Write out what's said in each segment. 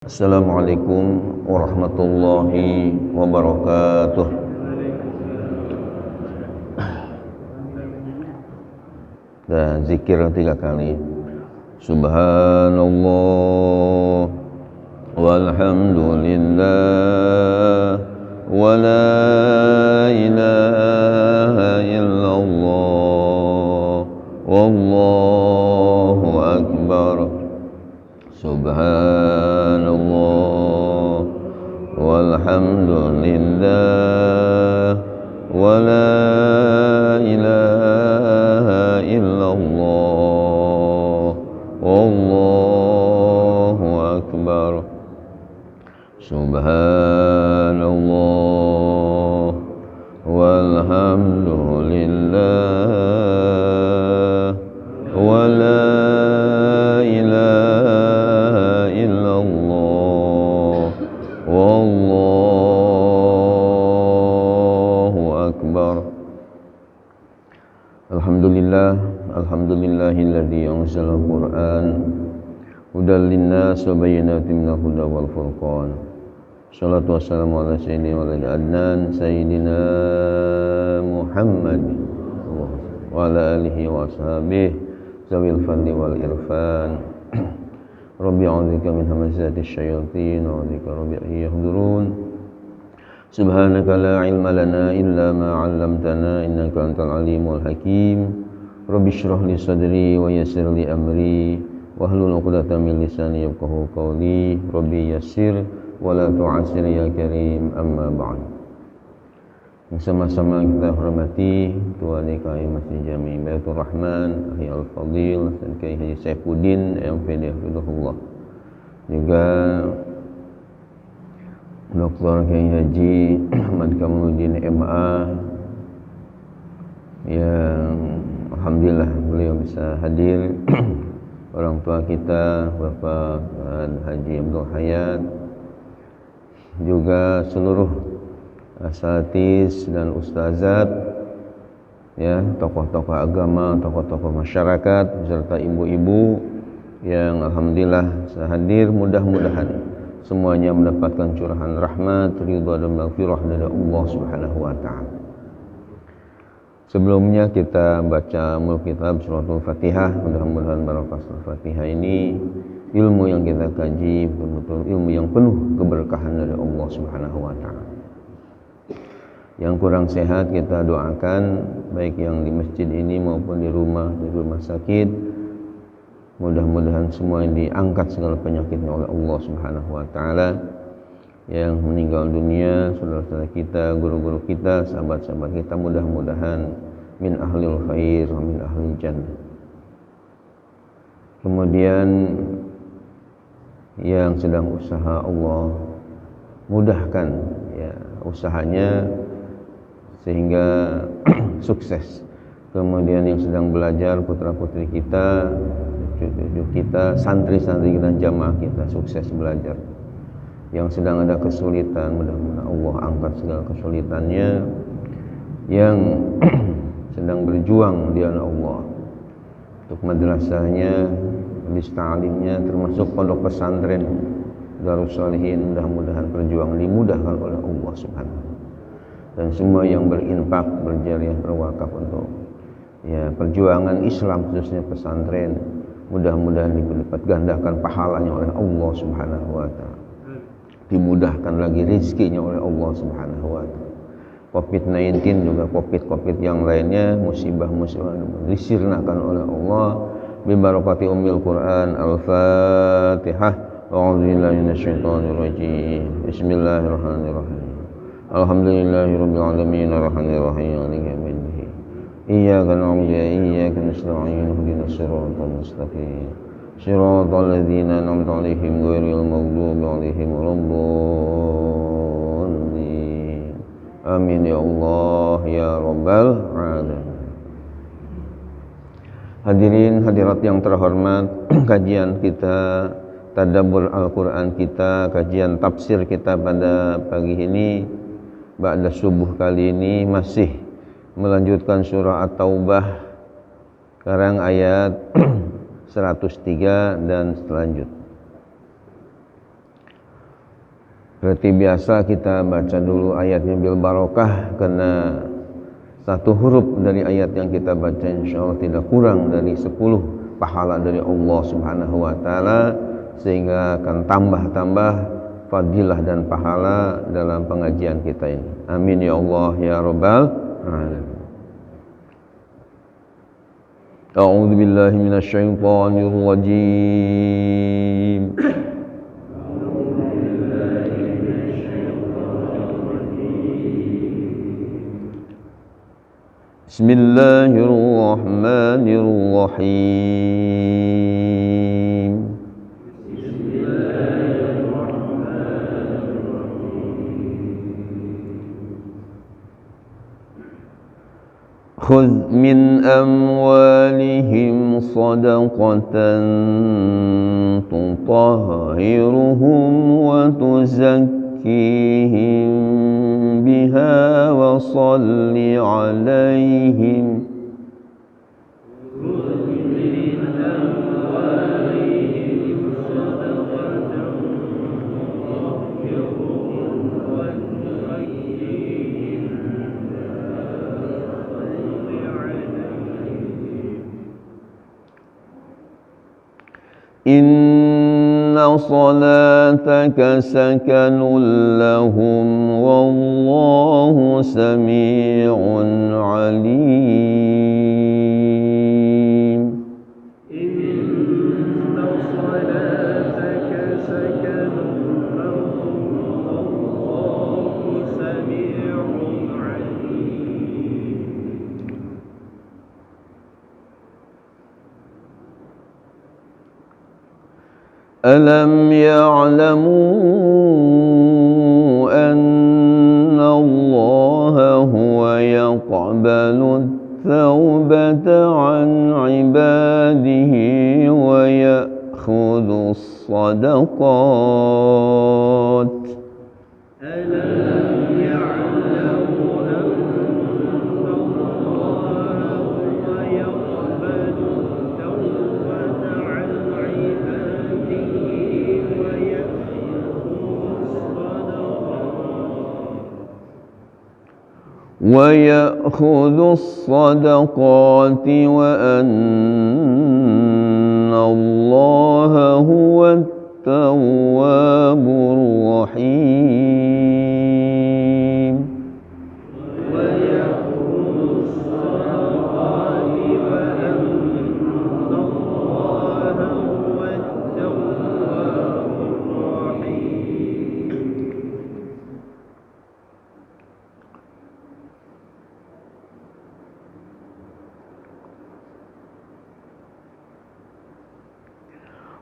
Assalamualaikum warahmatullahi wabarakatuh. Dan zikir 3 kali. Subhanallah walhamdulillah wa la ilaha illallah wallahu akbar. Subhanallah walhamdulillah wa la ilaha illallah wallahu akbar. Subhanallah walhamdulillah wa la ilaha illallah wallahu akbar. Alhamdulillahilladzi anzala al-Qur'an hudan linnas wa bayyinatin minal huda wal furqan. Shalatu wassalamu ala sayyidina walad adnan sayyidina Muhammad wa ala alihi wa ashabihi zawil fadli wal irfan. Rabbi a'udzubika min hamazati syayatin wa a'udzubika rabbi an yahdurun. Subhanaka la ilma lana illa ma 'allamtana innaka antal alimul hakim. Rabbi shrah li sadri wa yassir li amri wahlul 'uqdatam min lisani yafqahu qawli. Rabbi yassir wa la tu'assir ya karim. Amma ba'd. Sama-sama kita hormati Tuan DKI Masjid Jami Baitur Rahman Ahli Al-Fadil dan Kiai Haji Saifuddin MPD Hafizahullah, juga Dr. Kiai Haji Ahmad Kamaluddin MA yang alhamdulillah beliau bisa hadir, orang tua kita Bapak Haji Abdul Hayat, juga seluruh asatiz dan ustazat, ya, tokoh-tokoh agama, tokoh-tokoh masyarakat, serta ibu-ibu yang alhamdulillah hadir. Mudah-mudahan semuanya mendapatkan curahan rahmat, ridha dan maghfirah dari Allah Subhanahu wa taala. Sebelumnya kita baca mul kitab suratul Fatihah. Mudah-mudahan barokah surah Fatihah ini ilmu yang kita kaji betul-betul ilmu yang penuh keberkahan dari Allah Subhanahu wa taala. Yang kurang sehat kita doakan, baik yang di masjid ini maupun di rumah sakit. Mudah-mudahan semua yang diangkat segala penyakitnya oleh Allah Subhanahu wa taala. Yang meninggal dunia, saudara-saudara kita, guru-guru kita, sahabat-sahabat kita, mudah-mudahan min ahlil khair wa min ahlil jannah. Kemudian yang sedang usaha, Allah mudahkan ya usahanya sehingga sukses. Kemudian yang sedang belajar, putra-putri kita, cucu kita, santri-santri kita, jamaah kita sukses belajar. Yang sedang ada kesulitan, mudah-mudahan Allah angkat segala kesulitannya. Yang sedang berjuang di jalan Allah untuk madrasahnya, ta'limnya, termasuk pondok pesantren Darus Shalihin, mudah-mudahan perjuangan dimudahkan oleh Allah Subhanahu. Dan semua yang berinfak, berjariah, berwakaf untuk ya perjuangan Islam khususnya pesantren, mudah-mudahan dilipat gandakan pahalanya oleh Allah Subhanahu wa taala. Dimudahkan lagi rezekinya oleh Allah Subhanahu wa taala. Covid-19 juga covid yang lainnya, musibah-musibah disirnakan oleh Allah bi barakati ummil Quran. Al-Fatihah. A'udzubillahi minasyaitonir rajim. Bismillahirrahmanirrahim. Alhamdulillahirabbil alamin arrahmanir rahim maliki yaumiddin. Iyyaka na'budu wa iyyaka nasta'in ihdinas siratal mustaqim. Shiratal ladzina an'amta 'alaihim ghairil maghdubi 'alaihim waladdallin. Amin ya Allah ya rabbal alamin. Hadirin hadirat yang terhormat, kajian kita tadabbur Al-Qur'an kita, kajian tafsir kita pada pagi ini ba'da subuh kali ini masih melanjutkan surah At-Taubah, sekarang ayat 103 dan selanjutnya. Seperti biasa kita baca dulu ayatnya bil barokah, karena satu huruf dari ayat yang kita baca insyaallah tidak kurang dari 10 pahala dari Allah Subhanahu wa taala, sehingga akan tambah-tambah fadilah dan pahala dalam pengajian kita ini. Amin ya Allah ya rabbal alamin. A'udzu billahi minasyaitonir rajim. Bismillahirrahmanirrahim. Khudh min amwalihim sadaqatan tutahhiruhum wa tuzakkihim biha wa salli alaihim. Inna salataka sakanun lahum wallahu sami'un alim. Inna salataka sakanun lahum wallahu sami'un alim. Alam ya'lamu anna Allah huwa yaqbalu at-tawbata 'an 'ibadihi wa ya'khudhu as-sadaqat. Alam ya'lamu anna Allah huwa yaqbalu at-tawbata 'an 'ibadihi وَيَأْخُذُ الصَّدَقَاتِ وَأَنَّ اللَّهَ هُوَ التَّوَّابُ الرَّحِيمُ. وَيَأْخُذُ الصَّدَقَاتِ وَأَنَّ اللَّهَ هُوَ التَّوَّابُ الرَّحِيمُ.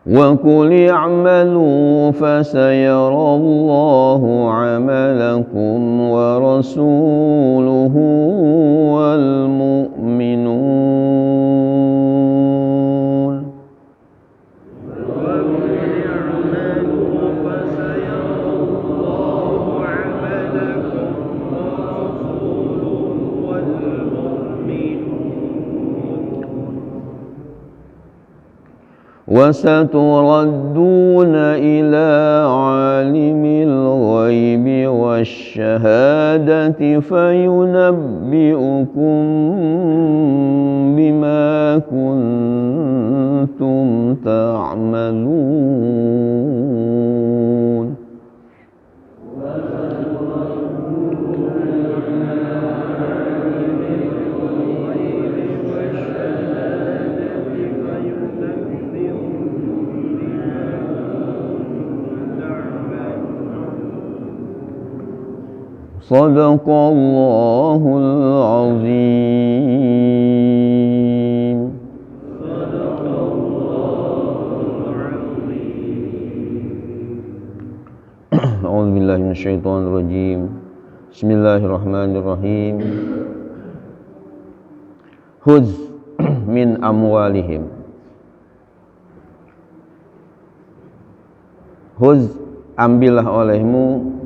وَقُلِ اعْمَلُوا فَسَيَرَى اللَّهُ عَمَلَكُمْ وَرَسُولُهُ وَالْمُؤْمِنُونَ. وَقُلِ اعْمَلُوا فَسَيَرَى اللَّهُ عَمَلَكُمْ وَرَسُولُهُ وَالْمُؤْمِنُونَ. وَسَتُرَدُّونَ إِلَى عَالِمِ الْغَيْبِ وَالشَّهَادَةِ فَيُنَبِّئُكُم بِمَا كُنتُمْ تَعْمَلُونَ. Sadaqallahul azim. A'udzu billahi minasyaitonir rajim. Bismillahirrahmanirrahim. Khudz min amwalihim. Khudz, ambillah olehmu,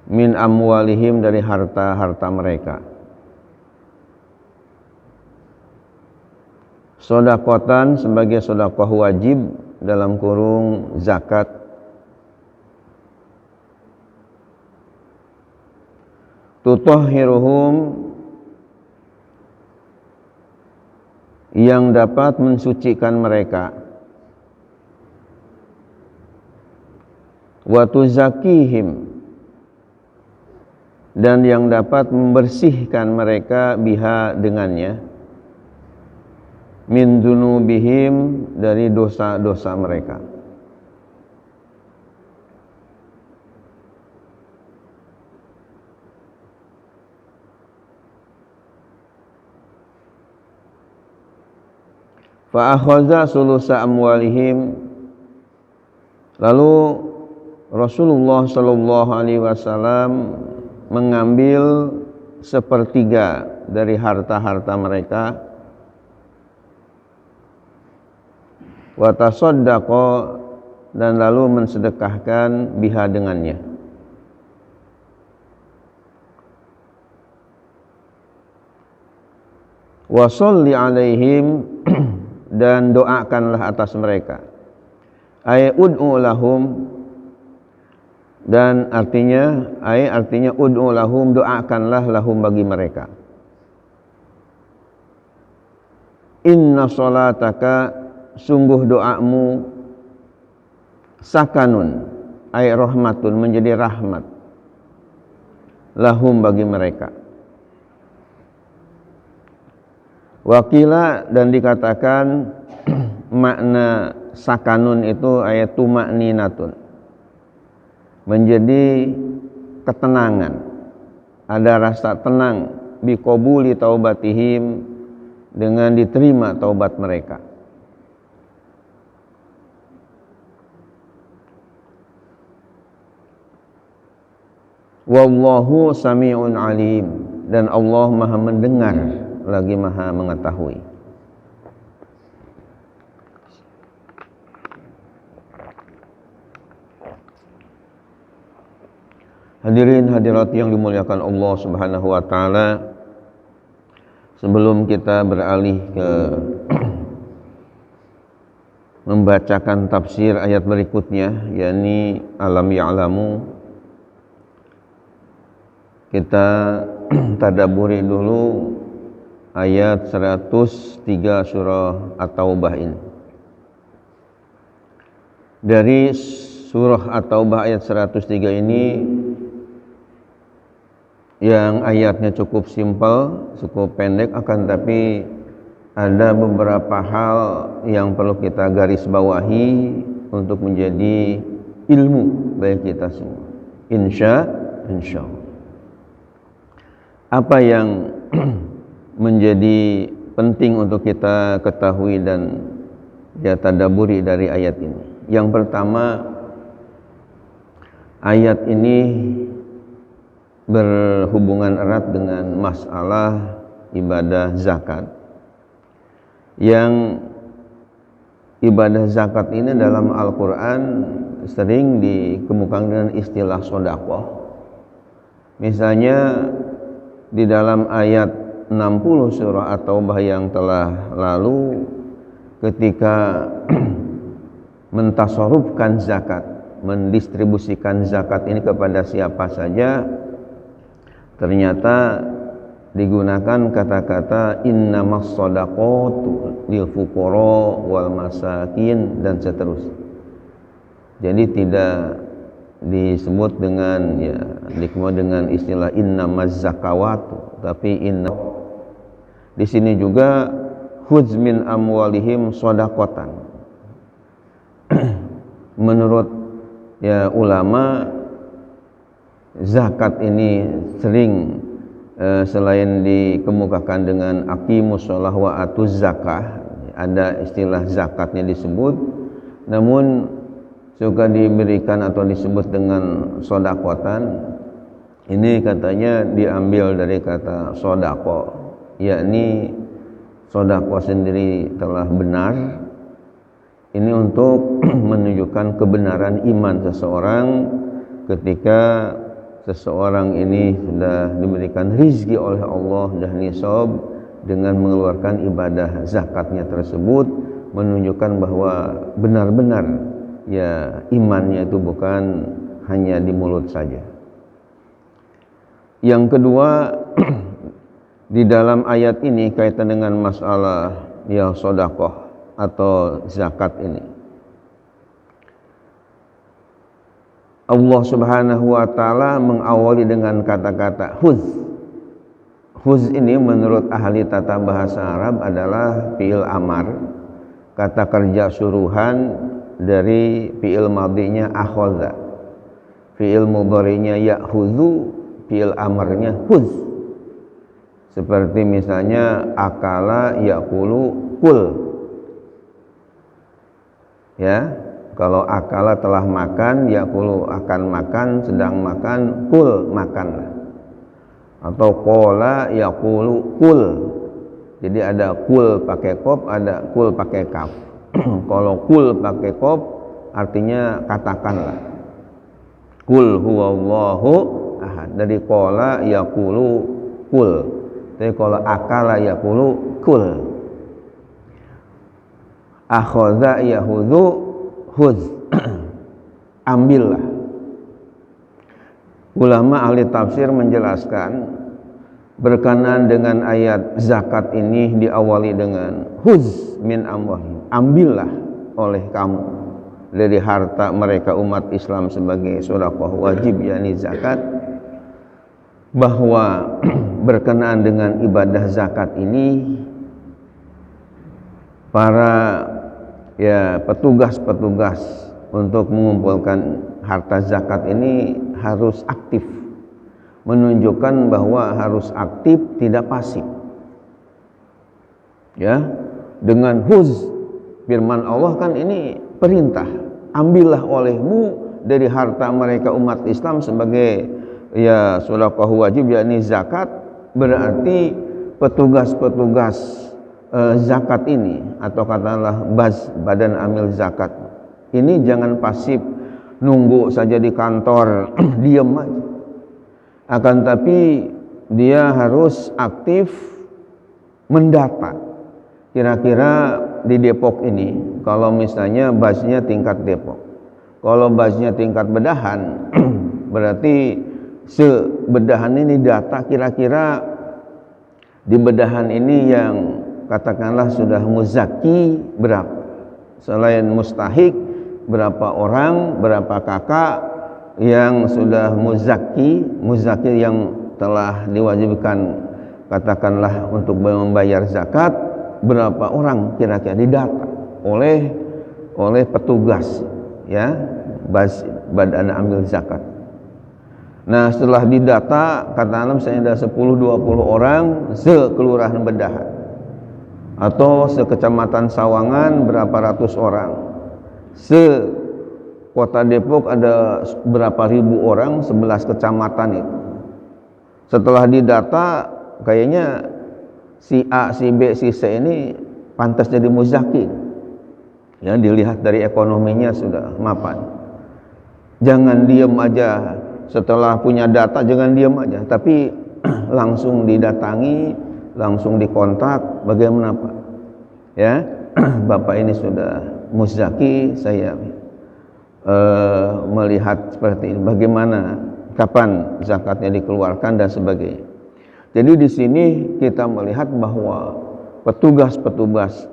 min amwalihim, dari harta-harta mereka, sodakotan, sebagai sodakoh wajib dalam kurung zakat, tutahhiruhum, yang dapat mensucikan mereka, wa tuzakihim, dan yang dapat membersihkan mereka biha dengannya, min dzunubihim, dari dosa-dosa mereka. Fa akhadha sulusa amwalihim, lalu Rasulullah sallallahu alaihi wasallam mengambil sepertiga dari harta-harta mereka, wa tasaddaqa, dan lalu mensedekahkan biha dengannya. Wa sholli alaihim, dan doakanlah atas mereka. Ay ud'u lahum, dan artinya ud'u lahum, doakanlah lahum, bagi mereka. Inna sholataka, sungguh doamu, sakanun, ay rahmatun, menjadi rahmat, lahum, bagi mereka. Wakila, dan dikatakan makna sakanun itu ayat tumakninatun, menjadi ketenangan, ada rasa tenang, biqobuli taubatihim, dengan diterima taubat mereka. Wallahu sami'un alim, dan Allah maha mendengar lagi maha mengetahui. Hadirin hadirat yang dimuliakan Allah Subhanahu wa taala, sebelum kita beralih ke membacakan tafsir ayat berikutnya, yakni alam ya'lamu, kita tadabburi dulu ayat 103 surah At-Taubah ini. Dari surah At-Taubah ayat 103 ini, yang ayatnya cukup simpel, cukup pendek, akan tapi ada beberapa hal yang perlu kita garis bawahi untuk menjadi ilmu bagi kita semua. Insya Allah. Apa yang menjadi penting untuk kita ketahui dan tadabburi dari ayat ini? Yang pertama, ayat ini berhubungan erat dengan masalah ibadah zakat. Yang ibadah zakat ini dalam Al-Quran sering dikemukakan dengan istilah sedekah. Misalnya di dalam ayat 60 surah At-Taubah yang telah lalu, ketika mentasarufkan zakat, mendistribusikan zakat ini kepada siapa saja, ternyata digunakan kata-kata innamas shadaqatu lil fuqara wal masakin, dan seterusnya. Jadi tidak disebut dengan dengan istilah innamaz zakawatu, tapi di sini juga khudz min amwalihim shadaqatan. Menurut ulama, zakat ini sering selain dikemukakan dengan aqimus shalah wa atuz zakah, ada istilah zakatnya disebut, namun juga diberikan atau disebut dengan shadaqatan. Ini katanya diambil dari kata shadaqah, yakni shadaqah sendiri telah benar. Ini untuk menunjukkan kebenaran iman seseorang ketika seseorang ini sudah diberikan rizki oleh Allah, sudah nisab, dengan mengeluarkan ibadah zakatnya tersebut, menunjukkan bahwa benar-benar imannya itu bukan hanya di mulut saja. Yang kedua, di dalam ayat ini kaitan dengan masalah ya sedekah atau zakat ini, Allah Subhanahu wa taala mengawali dengan kata-kata huz. Huz ini menurut ahli tata bahasa Arab adalah fi'il amar, kata kerja suruhan dari fi'il madinya akhadha, fi'il mudhari'nya ya'khudhu, fi'il amarnya huz. Seperti misalnya akala ya'kulu kul. Ya, kalau akala telah makan, ya'kulu akan makan, sedang makan, kul makanlah. Atau qala yaqulu kul. Jadi ada kul pakai qaf, ada kul pakai kaf. Kalau kul pakai qaf artinya katakanlah. Kul huwallahu ahad. Dari qala yaqulu kul. Tapi kalau akala yaqulu kul. Akhadha yahudhu huz. Ambillah. Ulama ahli tafsir menjelaskan berkenaan dengan ayat zakat ini diawali dengan huz min amwalihim, ambillah oleh kamu dari harta mereka umat Islam sebagai sedekah wajib yakni zakat, bahwa berkenaan dengan ibadah zakat ini para petugas-petugas untuk mengumpulkan harta zakat ini harus aktif, menunjukkan bahwa harus aktif, tidak pasif. Ya, dengan huz, firman Allah kan ini perintah, ambillah olehmu dari harta mereka umat Islam sebagai ya sedekah wajib yakni zakat. Berarti petugas-petugas zakat ini atau katakanlah badan amil zakat ini jangan pasif nunggu saja di kantor diam aja, akan tapi dia harus aktif mendata. Kira-kira di Depok ini kalau misalnya basnya tingkat Depok, kalau basnya tingkat Bedahan berarti sebedahan ini data kira-kira di Bedahan ini yang katakanlah sudah muzaki berapa, selain mustahik berapa orang, berapa kakak yang sudah muzaki yang telah diwajibkan katakanlah untuk membayar zakat, berapa orang kira-kira didata oleh petugas ya badan amil zakat. Nah, setelah didata katakanlah misalnya ada 10-20 orang sekelurahan Bedahan atau sekecamatan Sawangan berapa ratus orang, kota Depok ada berapa ribu orang, 11 kecamatan itu. Setelah didata kayaknya si A, si B, si C ini pantas jadi muzaki. Ya, dilihat dari ekonominya sudah mapan. Jangan diam aja setelah punya data, jangan diam aja, tapi langsung didatangi, langsung dikontak, bagaimana Pak? Ya, Bapak ini sudah muzaki, saya melihat seperti ini, bagaimana, kapan zakatnya dikeluarkan dan sebagainya. Jadi di sini kita melihat bahwa petugas-petugas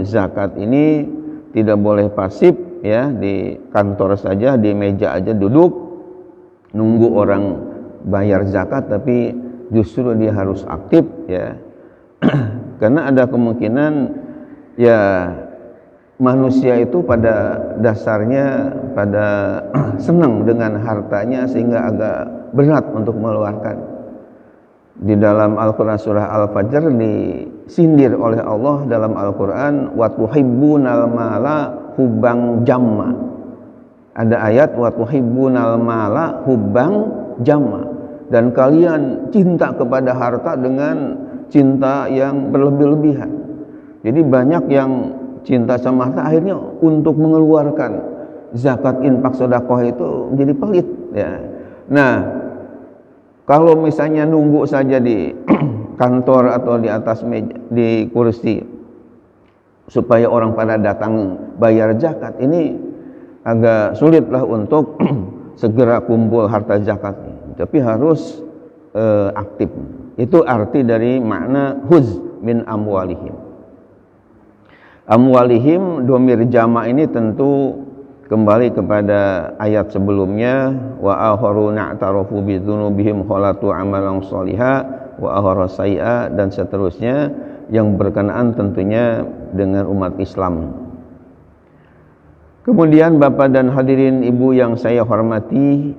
zakat ini tidak boleh pasif ya, di kantor saja, di meja aja duduk nunggu orang bayar zakat, tapi justru dia harus aktif ya. Karena ada kemungkinan ya manusia itu pada dasarnya pada senang dengan hartanya sehingga agak berat untuk mengeluarkan. Di dalam Al-Quran surah Al-Fajr disindir oleh Allah dalam Al-Quran, wa tuhibbunal mala hubang jamma. Ada ayat wa tuhibbunal mala hubang jamma, dan kalian cinta kepada harta dengan cinta yang berlebih-lebihan. Jadi banyak yang cinta sama harta akhirnya untuk mengeluarkan zakat infak sedekah itu menjadi pelit ya. Nah, kalau misalnya nunggu saja di kantor atau di atas meja, di kursi supaya orang pada datang bayar zakat, ini agak sulitlah untuk segera kumpul harta zakat. Tapi harus aktif. Itu arti dari makna huz min amwalihim. Amwalihim domir jama' ini tentu kembali kepada ayat sebelumnya, wa akharuna i'tarafu bi dzunubihim khalatu amalan shaliha wa akhara sayyi'a, dan seterusnya yang berkenaan tentunya dengan umat Islam. Kemudian Bapak dan hadirin Ibu yang saya hormati,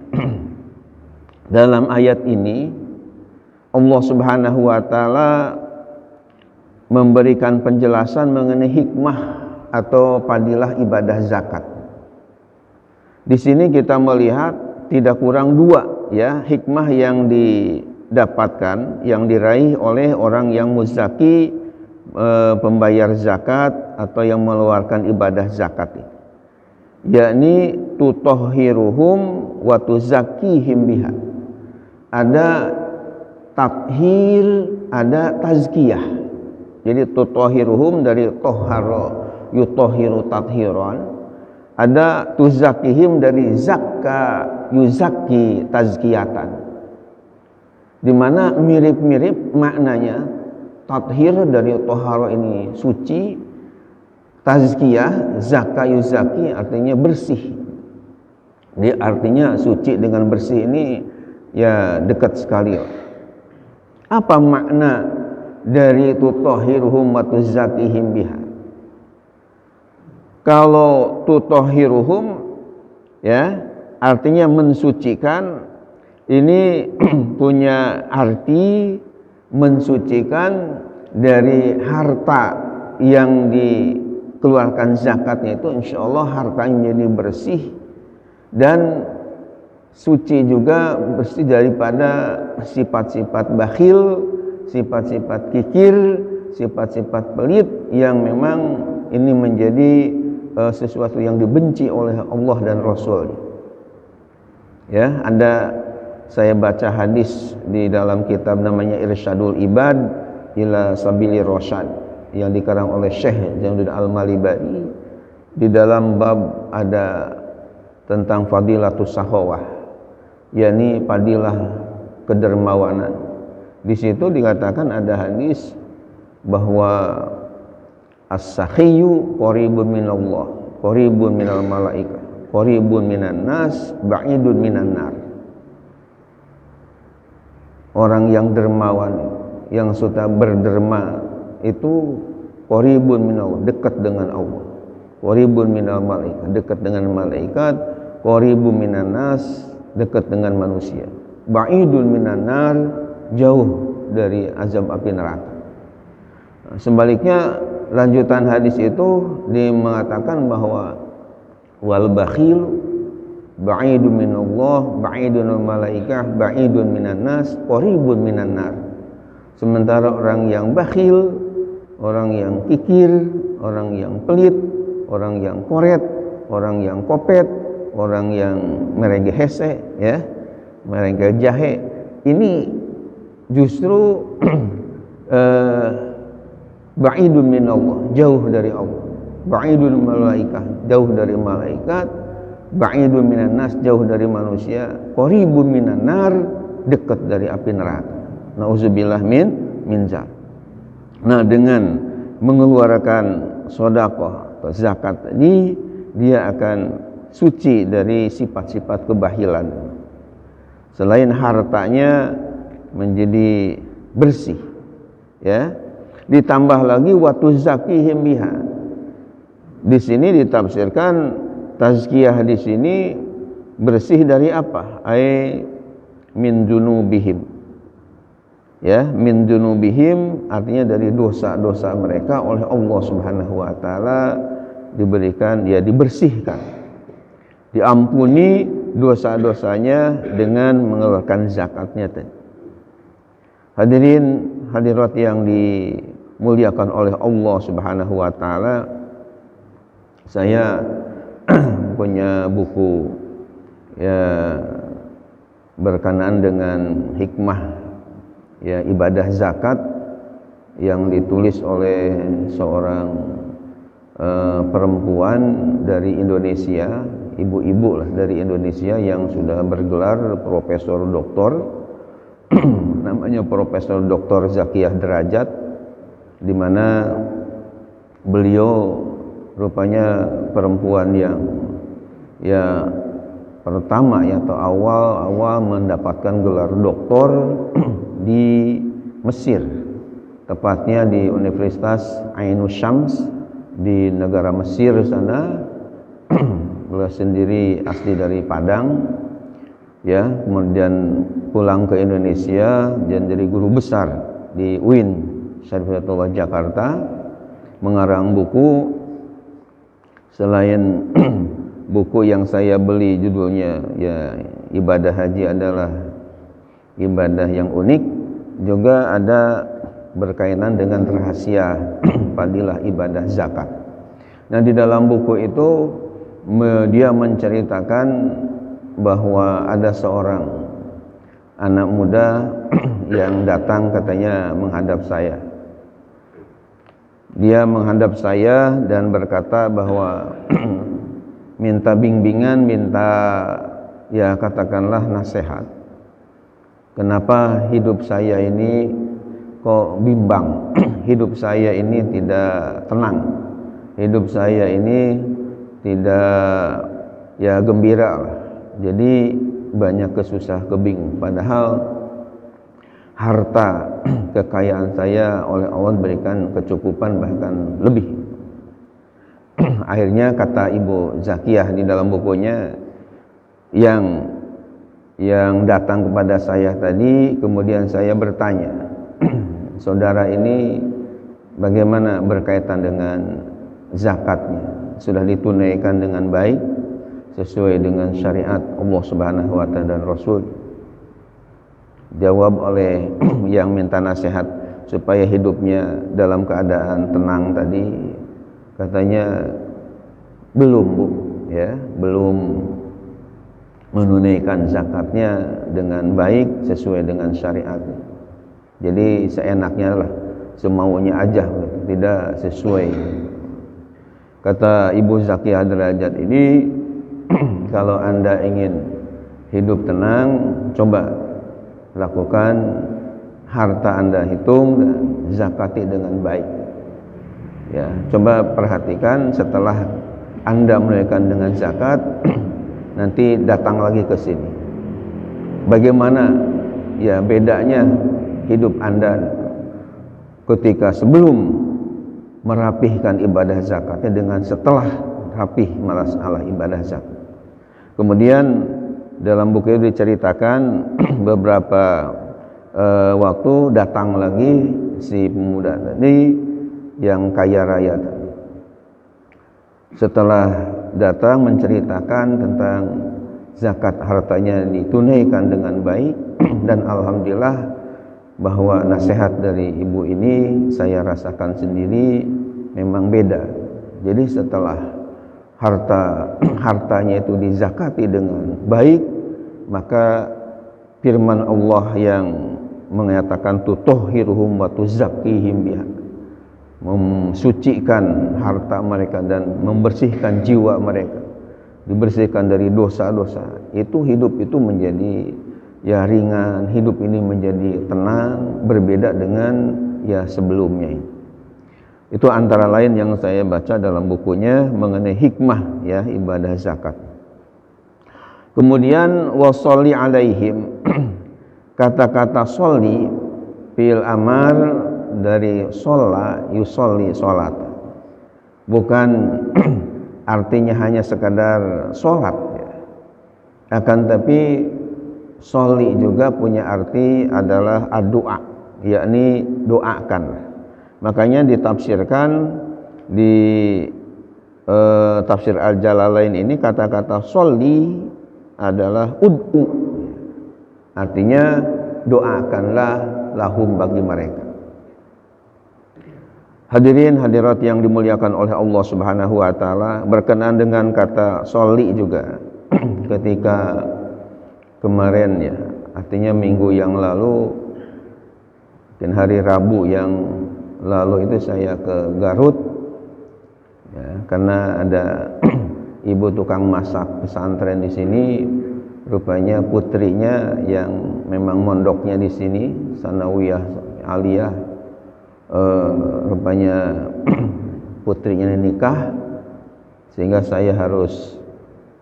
dalam ayat ini Allah Subhanahu wa taala memberikan penjelasan mengenai hikmah atau fadilah ibadah zakat. Di sini kita melihat tidak kurang dua ya hikmah yang didapatkan, yang diraih oleh orang yang muzaki, pembayar zakat atau yang mengeluarkan ibadah zakat ini, yakni tutahhiruhum wa tuzakkihim biha. Ada tathhir, ada tazkiyah. Jadi tutahhiruhum dari toharo yutahhiru tathiran, ada tuzakkihim dari zakka yuzakki tazkiyatan, di mana mirip-mirip maknanya. Tathhir dari toharo ini suci, tazkiyah zakka yuzakki artinya bersih. Dia artinya suci dengan bersih ini ya dekat sekali. Apa makna dari tutahhiruhum wa tuzakkihim biha? Kalau tutahhiruhum ya artinya mensucikan, ini punya arti mensucikan dari harta yang dikeluarkan zakatnya itu, insya Allah hartanya menjadi bersih dan suci juga, bersih daripada sifat-sifat bakhil, sifat-sifat kikir, sifat-sifat pelit yang memang ini menjadi sesuatu yang dibenci oleh Allah dan Rasul. Ya, saya baca hadis di dalam kitab namanya Irsyadul Ibad ila Sabili Rasyad yang dikarang oleh Syekh Jainuddin Al-Malibari. Di dalam bab ada tentang fadilatus sahawah, yakni fadilah kedermawanan. Di situ dikatakan ada hadis bahwa as-sakhiyyu qaribun minallah, qaribun minal malaikah, qaribun minan nas, ba'idun minan nar. Orang yang dermawan, yang suka berderma itu qaribun minallah, dekat dengan Allah. Qaribun minal malaikat, dekat dengan malaikat. Qaribun minan nas, dekat dengan manusia. Ba'idun minan nar, jauh dari azab api neraka. Sebaliknya lanjutan hadis itu mengatakan bahwa wal bakhil ba'idun minallah, ba'idun minal malaikah, ba'idun minan nas, qaribun minan nar. Sementara orang yang bakhil, orang yang kikir, orang yang pelit, orang yang koret, orang yang kopet, orang yang merengge hese ya, merengge jahe, ini justru ba'idun minallah, jauh dari Allah. Ba'idun malaikah, jauh dari malaikat. Ba'idun minan nas, jauh dari manusia. Qaribun minan nar, dekat dari api neraka. Nauzubillah min zalik. Nah, dengan mengeluarkan sedekah atau zakat tadi, dia akan suci dari sifat-sifat kebahilan. Selain hartanya menjadi bersih, ya. Ditambah lagi wa tuzakkihim biha. Di sini ditafsirkan tazkiyah di sini bersih dari apa? Ai min dzunubihim. Ya, min dzunubihim artinya dari dosa-dosa mereka oleh Allah Subhanahu wa taala diberikan, ya dibersihkan. Diampuni dosa-dosanya dengan mengeluarkan zakatnya tadi. Hadirin hadirat yang dimuliakan oleh Allah Subhanahu wa taala, saya punya buku ya berkenaan dengan hikmah ya ibadah zakat yang ditulis oleh seorang perempuan dari Indonesia, ibu-ibu lah dari Indonesia yang sudah bergelar profesor doktor namanya Profesor Dr. Zakiyah Derajat, di mana beliau rupanya perempuan yang ya pertama ya atau awal mendapatkan gelar doktor di Mesir, tepatnya di Universitas Ainus Syams di negara Mesir sana. Beliau sendiri asli dari Padang, ya, kemudian pulang ke Indonesia dan jadi guru besar di UIN Syarifatullah Jakarta, mengarang buku. Selain buku yang saya beli judulnya ya Ibadah Haji adalah ibadah yang unik, juga ada berkaitan dengan rahasia fadilah ibadah zakat. Nah, di dalam buku itu dia menceritakan bahwa ada seorang anak muda yang datang katanya menghadap saya. Dia menghadap saya dan berkata bahwa minta bimbingan, minta ya katakanlah nasihat. Kenapa hidup saya ini kok bimbang? Hidup saya ini tidak tenang. Hidup saya ini tidak ya gembira lah. Jadi banyak kesusah kebingung. Padahal harta kekayaan saya oleh Allah berikan kecukupan bahkan lebih. Akhirnya kata Ibu Zakiyah di dalam bukunya, yang datang kepada saya tadi, kemudian saya bertanya, saudara ini bagaimana berkaitan dengan zakatnya? Sudah ditunaikan dengan baik sesuai dengan syariat Allah Subhanahu wa taala dan Rasul? Jawab oleh yang minta nasihat supaya hidupnya dalam keadaan tenang tadi, katanya belum, Bu, ya, belum menunaikan zakatnya dengan baik sesuai dengan syariat. Jadi seenaknya lah, semaunya aja, tidak sesuai. Kata Ibu Zakiyah Derajat ini, kalau Anda ingin hidup tenang, coba lakukan harta Anda hitung dan zakati dengan baik. Ya, coba perhatikan setelah Anda menunaikan dengan zakat, nanti datang lagi ke sini. Bagaimana ya bedanya hidup Anda ketika sebelum merapihkan ibadah zakatnya dengan setelah rapih masalah ibadah zakat. Kemudian dalam buku itu diceritakan beberapa waktu datang lagi si pemuda tadi yang kaya raya tadi. Setelah datang menceritakan tentang zakat hartanya ditunaikan dengan baik, dan alhamdulillah bahwa nasihat dari ibu ini saya rasakan sendiri memang beda. Jadi setelah hartanya itu dizakati dengan baik, maka firman Allah yang mengatakan tutahhiruhum wa tuzakkihim biha, mensucikan harta mereka dan membersihkan jiwa mereka, dibersihkan dari dosa-dosa, itu hidup itu menjadi ya ringan, hidup ini menjadi tenang, berbeda dengan ya sebelumnya. Itu antara lain yang saya baca dalam bukunya mengenai hikmah ya ibadah zakat. Kemudian washolli alaihim, kata-kata sholli fil amar dari sholla yusolli sholat, bukan artinya hanya sekadar sholat ya. Akan tapi sholli juga punya arti adalah doa, yakni doakan. Makanya ditafsirkan di tafsir Al-Jalalain ini kata-kata sholli adalah ud'u, artinya doakanlah lahum bagi mereka. Hadirin hadirat yang dimuliakan oleh Allah Subhanahu wa taala, berkenaan dengan kata sholli juga ketika kemarin ya, artinya minggu yang lalu, mungkin hari Rabu yang lalu itu saya ke Garut ya, karena ada ibu tukang masak pesantren di sini rupanya putrinya yang memang mondoknya di sini sanawiyah aliyah, rupanya putrinya nikah, sehingga saya harus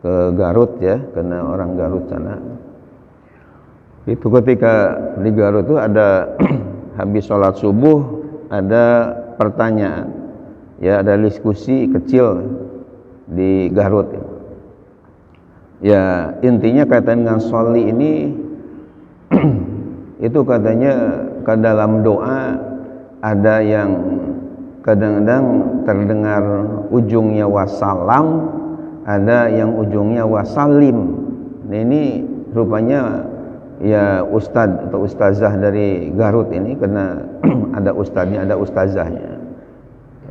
ke Garut ya, karena orang Garut sana. Itu ketika di Garut itu ada habis sholat subuh ada pertanyaan ya, ada diskusi kecil di Garut ya, intinya kaitan dengan sholli ini itu katanya ke dalam doa ada yang kadang-kadang terdengar ujungnya wassalam, ada yang ujungnya wassalim. Nah ini rupanya ya ustadz atau ustazah dari Garut ini, karena ada ustadznya ada ustazahnya,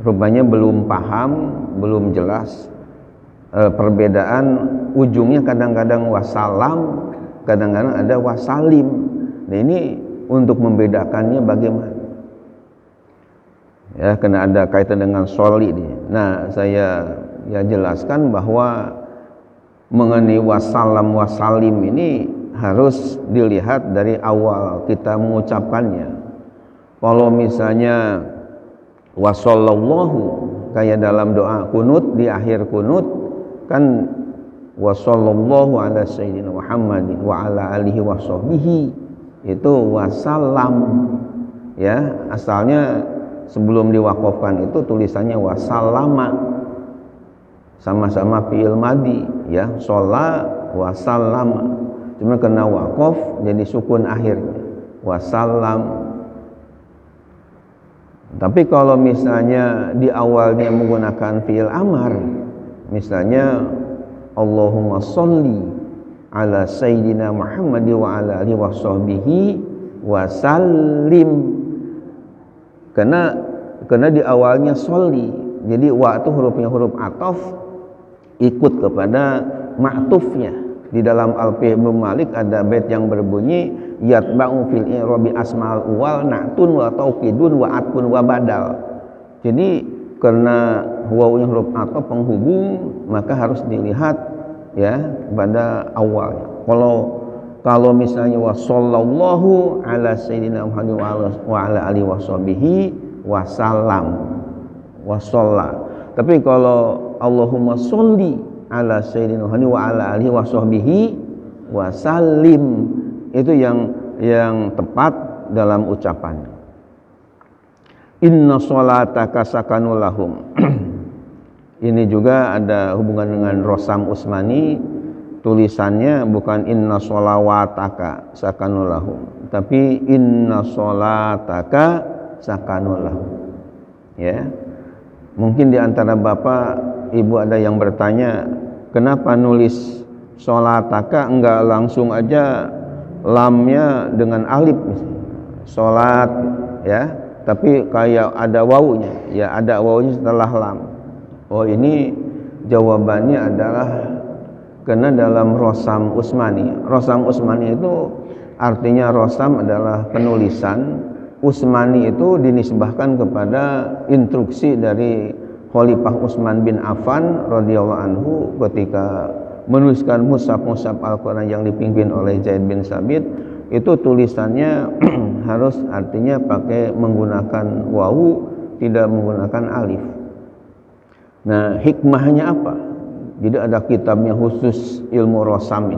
rupanya belum paham, belum jelas perbedaan ujungnya, kadang-kadang wassalam, kadang-kadang ada wassalim. Nah ini untuk membedakannya bagaimana ya, karena ada kaitan dengan sholli ini. Nah saya ya jelaskan bahwa mengenai wassalam wassalim ini harus dilihat dari awal kita mengucapkannya. Kalau misalnya wassallallahu kayak dalam doa kunut, di akhir kunut kan wassallallahu ala sayyidina Muhammadin wa ala alihi washabbihi, itu wassalam ya, asalnya sebelum diwakafkan itu tulisannya wasallama, sama-sama fi'il madi ya, sholla wasallama, cuma kena wakaf jadi sukun akhirnya wasallam. Tapi kalau misalnya di awalnya menggunakan fi'il amar, misalnya Allahumma sholli ala sayyidina Muhammad wa ala alihi washabbihi wasallim, karena di awalnya sholli, jadi wa itu hurufnya huruf ataf ikut kepada ma'tufnya. Di dalam Alfiyah Ibnu Malik ada bait yang berbunyi yatba'u fil i'rabi asma'ul uwal na'tun wa tauqidun wa atfun wa badal. Jadi karena wawunya huruf ataf penghubung, maka harus dilihat ya pada awalnya. Kalau misalnya wa sallallahu ala sayyidina Muhammad wa ala alihi washabbihi wasallam wasalla. Tapi kalau Allahumma sholli ala sayyidina Muhammad wa ala alihi washabbihi wasallim, itu yang tepat dalam ucapan. Inna sholataka sakanul lahum. Ini juga ada hubungan dengan Rosam Usmani, tulisannya bukan inna sholawataka sakanul lahum, tapi inna sholataka sakanul lahum ya. Mungkin di antara bapak ibu ada yang bertanya, kenapa nulis sholataka enggak langsung aja lamnya dengan alif sholat ya, tapi kayak ada wawunya ya, ada wawunya setelah lam. Oh ini jawabannya adalah karena dalam Rosam Usmani. Rosam Usmani itu artinya Rosam adalah penulisan, Usmani itu dinisbahkan kepada instruksi dari Khalifah Utsman bin Affan radhiyallahu anhu ketika menuliskan mushaf Al-Quran yang dipimpin oleh Zaid bin Sabit. Itu tulisannya harus artinya pakai menggunakan wawu, tidak menggunakan alif. Nah hikmahnya apa? Jadi ada kitabnya khusus ilmu rosamin,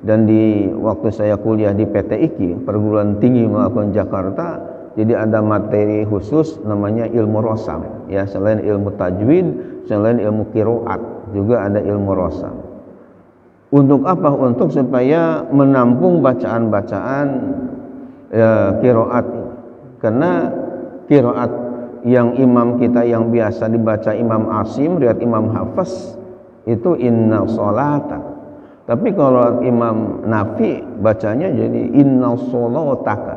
dan di waktu saya kuliah di PTIQ Perguruan Tinggi Melakukan Jakarta, jadi ada materi khusus namanya ilmu rosam ya, selain ilmu tajwid, selain ilmu qiraat juga ada ilmu rosam. Untuk apa? Untuk supaya menampung bacaan-bacaan qiraat, karena qiraat yang imam kita yang biasa dibaca Imam Asim, riwayat Imam Hafs itu inna sholata. Tapi kalau Imam Nafi bacanya jadi inna sholataka.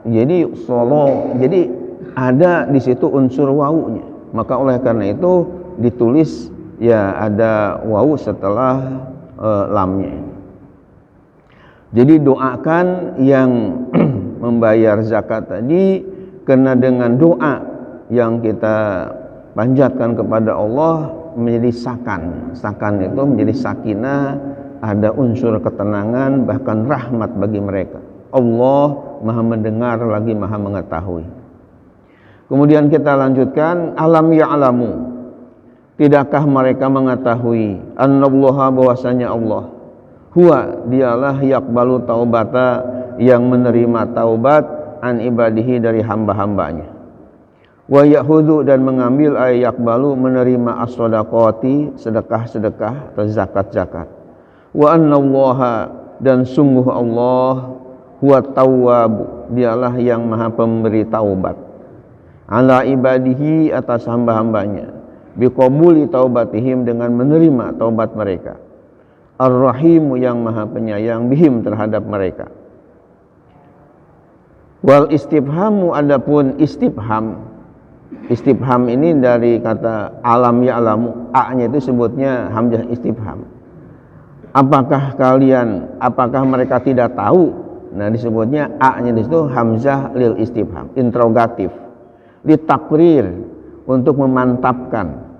Jadi solo, jadi ada di situ unsur wawunya. Maka oleh karena itu ditulis ya ada wawu setelah lamnya. Jadi doakan yang membayar zakat tadi, karena dengan doa yang kita panjatkan kepada Allah menjadi sakan. Sakan itu menjadi sakinah, ada unsur ketenangan, bahkan rahmat bagi mereka. Allah Maha mendengar lagi Maha mengetahui. Kemudian kita lanjutkan, alam ya'lamu, tidakkah mereka mengetahui annallaha, bahwasanya Allah, huwa, dialah yaqbalu taubata, yang menerima taubat, an ibadihi, dari hamba-hambanya, wa ya'khudhu, dan mengambil, ay yaqbalu, menerima as-shadaqati, sedekah-sedekah atau zakat-zakat, wa annallaha, dan sungguh Allah, huwa tawwab, dialah yang maha pemberi taubat, ala ibadihi, atas hamba-hambanya, biqabuli taubatihim, dengan menerima taubat mereka, ar-rahimu, yang maha penyayang, bihim, terhadap mereka. Wal istifhamu, adapun istifham ini dari kata alam ya'lamu, a-nya itu sebutnya hamzah istifham. Apakah mereka tidak tahu? Nah, disebutnya a-nya di situ hamzah lil istifham, interrogatif, litakrir, untuk memantapkan.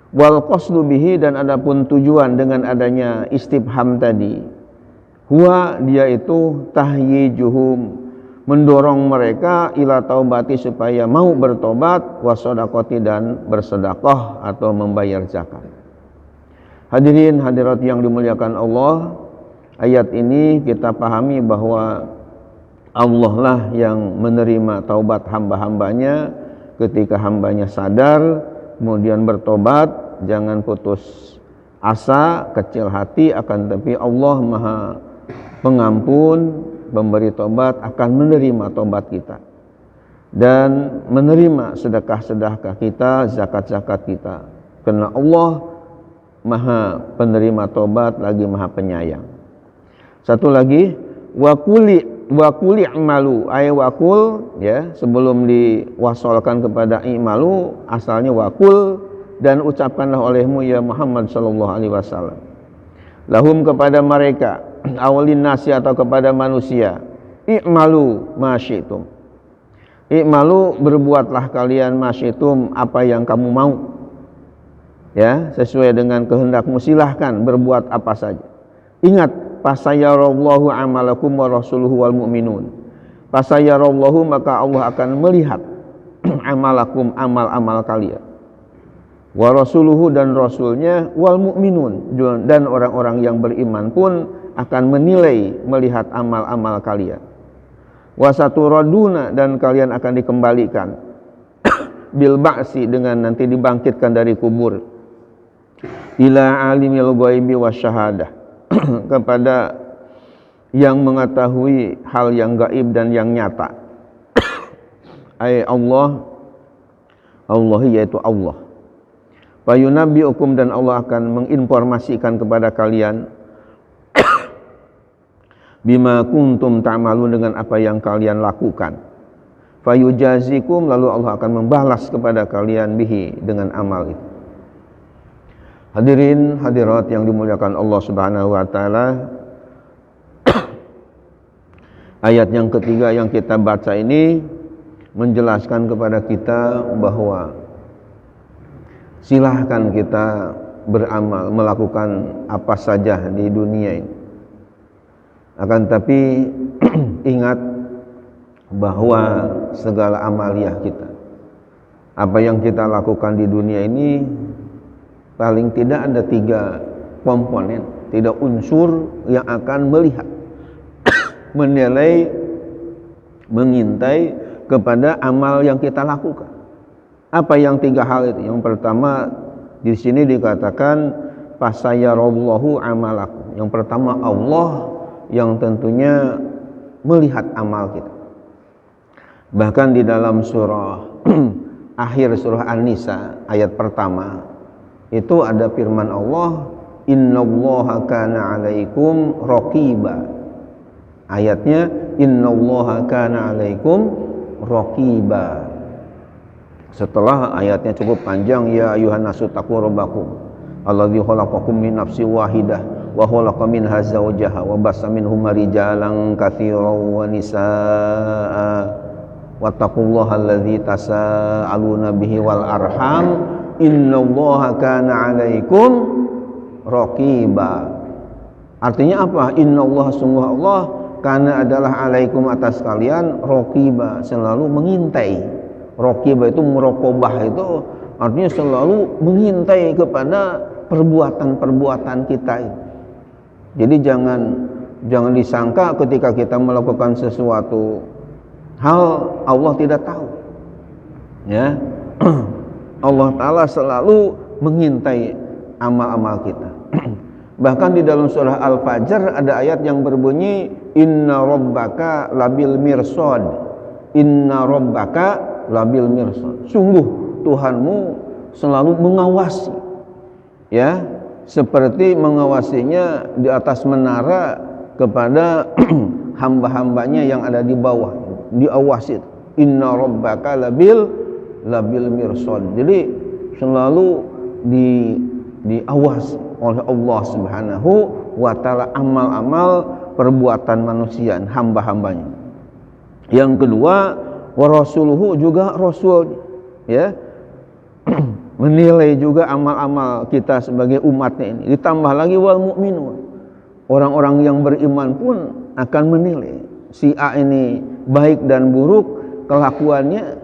Wal qasdu bihi, dan adapun tujuan dengan adanya istifham tadi, huwa, dia itu tahyijuhum, mendorong mereka, ila taubati, supaya mau bertobat, wasodakoti, dan bersedekah atau membayar zakat. Hadirin hadirat yang dimuliakan Allah, ayat ini kita pahami bahwa Allah lah yang menerima taubat hamba-hambanya ketika hambanya sadar, kemudian bertobat. Jangan putus asa, kecil hati, akan tapi Allah Maha Pengampun, memberi tobat, akan menerima tobat kita dan menerima sedekah-sedekah kita, zakat-zakat kita, karena Allah Maha penerima tobat lagi Maha penyayang. Satu lagi, wakuli i'malu, ay wakul, ya, sebelum diwasolkan kepada i'malu, asalnya wakul, dan ucapkanlah olehmu ya Muhammad sallallahu alaihi wasallam, lahum, kepada mereka, awalin nasi, atau kepada manusia, i'malu ma syi'tum, i'malu, berbuatlah kalian, ma syi'tum, apa yang kamu mau, ya, sesuai dengan kehendakmu, silahkan berbuat apa saja. Ingat, fasayarallahu amalakum wa rasuluhu wal mu'minun, fasayarallahu, maka Allah akan melihat amalakum, amal-amal kalian, wa rasuluhu, dan rasulnya, wal mu'minun, dan orang-orang yang beriman pun akan menilai, melihat amal-amal kalian. Wasaturaduna, dan kalian akan dikembalikan bil ba'si, dengan nanti dibangkitkan dari kubur, ila alimil ghaibi wasyahadah, kepada yang mengetahui hal yang gaib dan yang nyata. Ay Allah, yaitu Allah. Fayunabbiukum, dan Allah akan menginformasikan kepada kalian, bima kuntum ta'malun, dengan apa yang kalian lakukan. Fayujazikum, lalu Allah akan membalas kepada kalian, bihi, dengan amal itu. Hadirin hadirat yang dimuliakan Allah Subhanahu wa taala, ayat yang ketiga yang kita baca ini menjelaskan kepada kita bahwa silahkan kita beramal, melakukan apa saja di dunia ini. Akan tapi ingat bahwa segala amaliyah kita, apa yang kita lakukan di dunia ini, paling tidak ada 3 komponen, 3 unsur yang akan melihat, menilai, mengintai kepada amal yang kita lakukan. Apa yang 3 hal itu? Yang pertama, di sini dikatakan fasayarallahu amalakum. Yang pertama, Allah yang tentunya melihat amal kita. Bahkan di dalam surah akhir surah An-Nisa ayat pertama itu ada firman Allah, innallaha kana 'alaikum raqiba. Ayatnya innallaha kana 'alaikum raqiba. Setelah ayatnya cukup panjang, ya ayuhan nasu taqu rabbakum alladzi khalaqakum min nafsin wahidah wa khalaqa minha zawjaha wa bassa minhuma rijalan katsiran wa nisaa wattaqullaha alladzi tasaaluna bihi wal arham innallaha kana 'alaikum raqiba. Artinya apa? Innallaha sungguh Allah karena adalah alaikum atas kalian rokiba, selalu mengintai. Rokiba itu muraqabah, itu artinya selalu mengintai kepada perbuatan-perbuatan kita. Jadi jangan disangka ketika kita melakukan sesuatu hal Allah tidak tahu. Ya. Allah Ta'ala selalu mengintai amal-amal kita. Bahkan di dalam surah Al-Fajr ada ayat yang berbunyi inna rabbaka labil mirsad. Inna rabbaka labil mirsad. Sungguh Tuhanmu selalu mengawasi. Ya, seperti mengawasinya di atas menara kepada hamba-hambanya yang ada di bawah. Diawasi. Inna rabbaka labil mirsad. Jadi selalu diawasi oleh Allah Subhanahu wa ta'ala amal-amal perbuatan manusia, hamba-hambanya. Yang kedua, wa rasuluhu, juga rasul, ya. Menilai juga amal-amal kita sebagai umatnya ini. Ditambah lagi wal mukminun. Orang-orang yang beriman pun akan menilai si A ini baik dan buruk, kelakuannya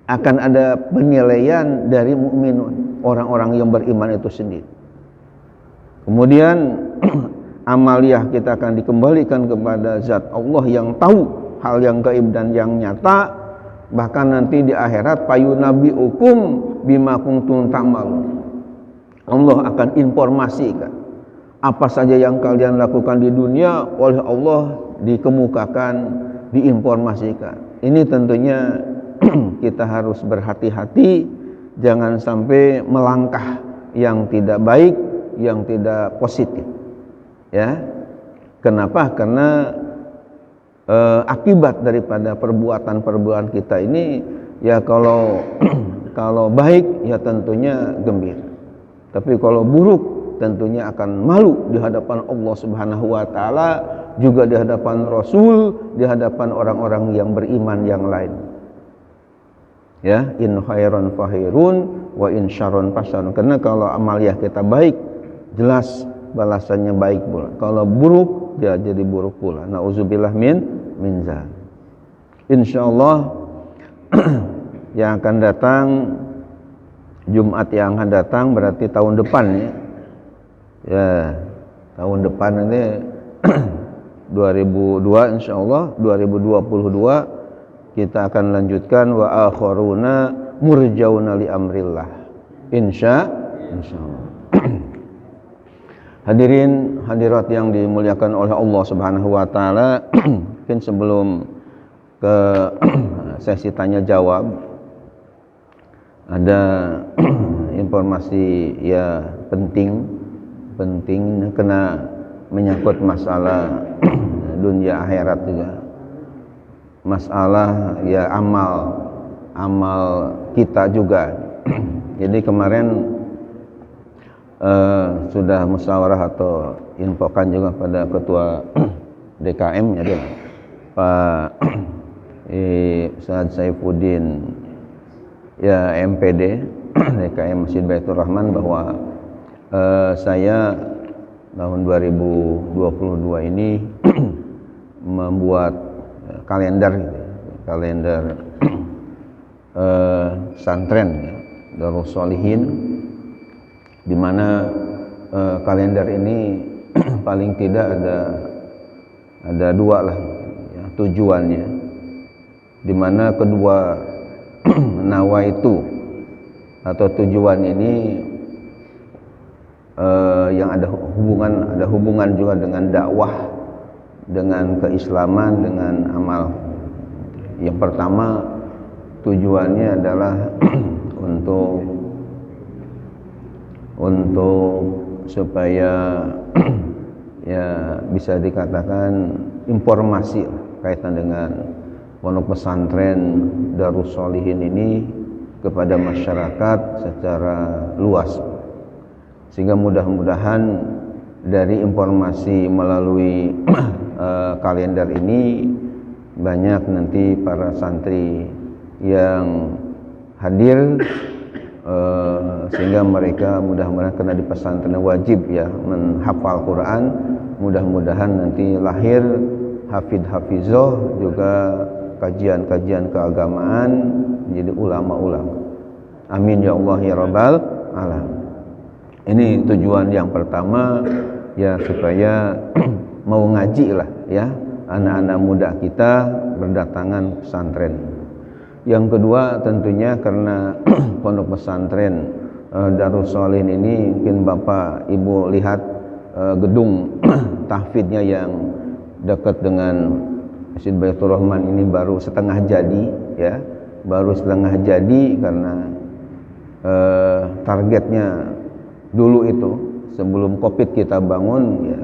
akan ada penilaian dari mukminun, orang-orang yang beriman itu sendiri. Kemudian amaliyah kita akan dikembalikan kepada zat Allah yang tahu hal yang gaib dan yang nyata. Bahkan nanti di akhirat payunabiukum bima kuntum ta'malun. Allah akan informasikan apa saja yang kalian lakukan di dunia oleh Allah dikemukakan, diinformasikan. Ini tentunya kita harus berhati-hati, jangan sampai melangkah yang tidak baik, yang tidak positif. Ya. Kenapa? Karena akibat daripada perbuatan-perbuatan kita ini ya kalau kalau baik ya tentunya gembira. Tapi kalau buruk tentunya akan malu di hadapan Allah Subhanahu wa taala, juga di hadapan Rasul, di hadapan orang-orang yang beriman yang lain. Ya, in khairan fahirun wa in syarron fasyarun. Karena kalau amaliyah kita baik, jelas balasannya baik pula. Kalau buruk, ya jadi buruk pula. Nauzubillah min dzalik. Insyaallah yang akan datang, Jumat yang akan datang berarti tahun depan ya. Ya, tahun depan ini 2002 insyaallah 2022 kita akan lanjutkan wa akharuna murjauna li amrillah. Insyaallah. Hadirin hadirat yang dimuliakan oleh Allah Subhanahu wa taala, mungkin sebelum ke sesi tanya jawab ada informasi ya penting kena menyangkut masalah dunia akhirat juga. Masalah ya amal kita juga. Jadi kemarin sudah musyawarah atau infokan juga pada ketua DKM ya Pak Ustaz Saifuddin ya MPD DKM Masjid Baitur Rahman bahwa saya tahun 2022 ini membuat kalender santren ya, Darus Sholihin, di mana kalender ini paling tidak ada dua lah ya, tujuannya, di mana kedua nawaitu atau tujuan ini yang ada hubungan juga dengan dakwah, dengan keislaman, dengan amal. Yang pertama tujuannya adalah untuk supaya ya bisa dikatakan informasi kaitan dengan pondok pesantren Darus Sholihin ini kepada masyarakat secara luas, sehingga mudah-mudahan dari informasi melalui kalender ini banyak nanti para santri yang hadir sehingga mereka mudah-mudahan karena di pesantren wajib ya menghafal Quran, mudah-mudahan nanti lahir hafidh-hafizah, juga kajian-kajian keagamaan, menjadi ulama-ulama. Amin ya Allah ya Rabbal alamin. Ini tujuan yang pertama ya, supaya mau ngaji lah ya anak-anak muda kita berdatangan pesantren. Yang kedua tentunya karena pondok pesantren Darus Sholihin ini, mungkin Bapak Ibu lihat gedung tahfidnya yang dekat dengan Masjid Baitur Rahman ini baru setengah jadi ya, baru setengah jadi karena targetnya dulu itu sebelum Covid kita bangun ya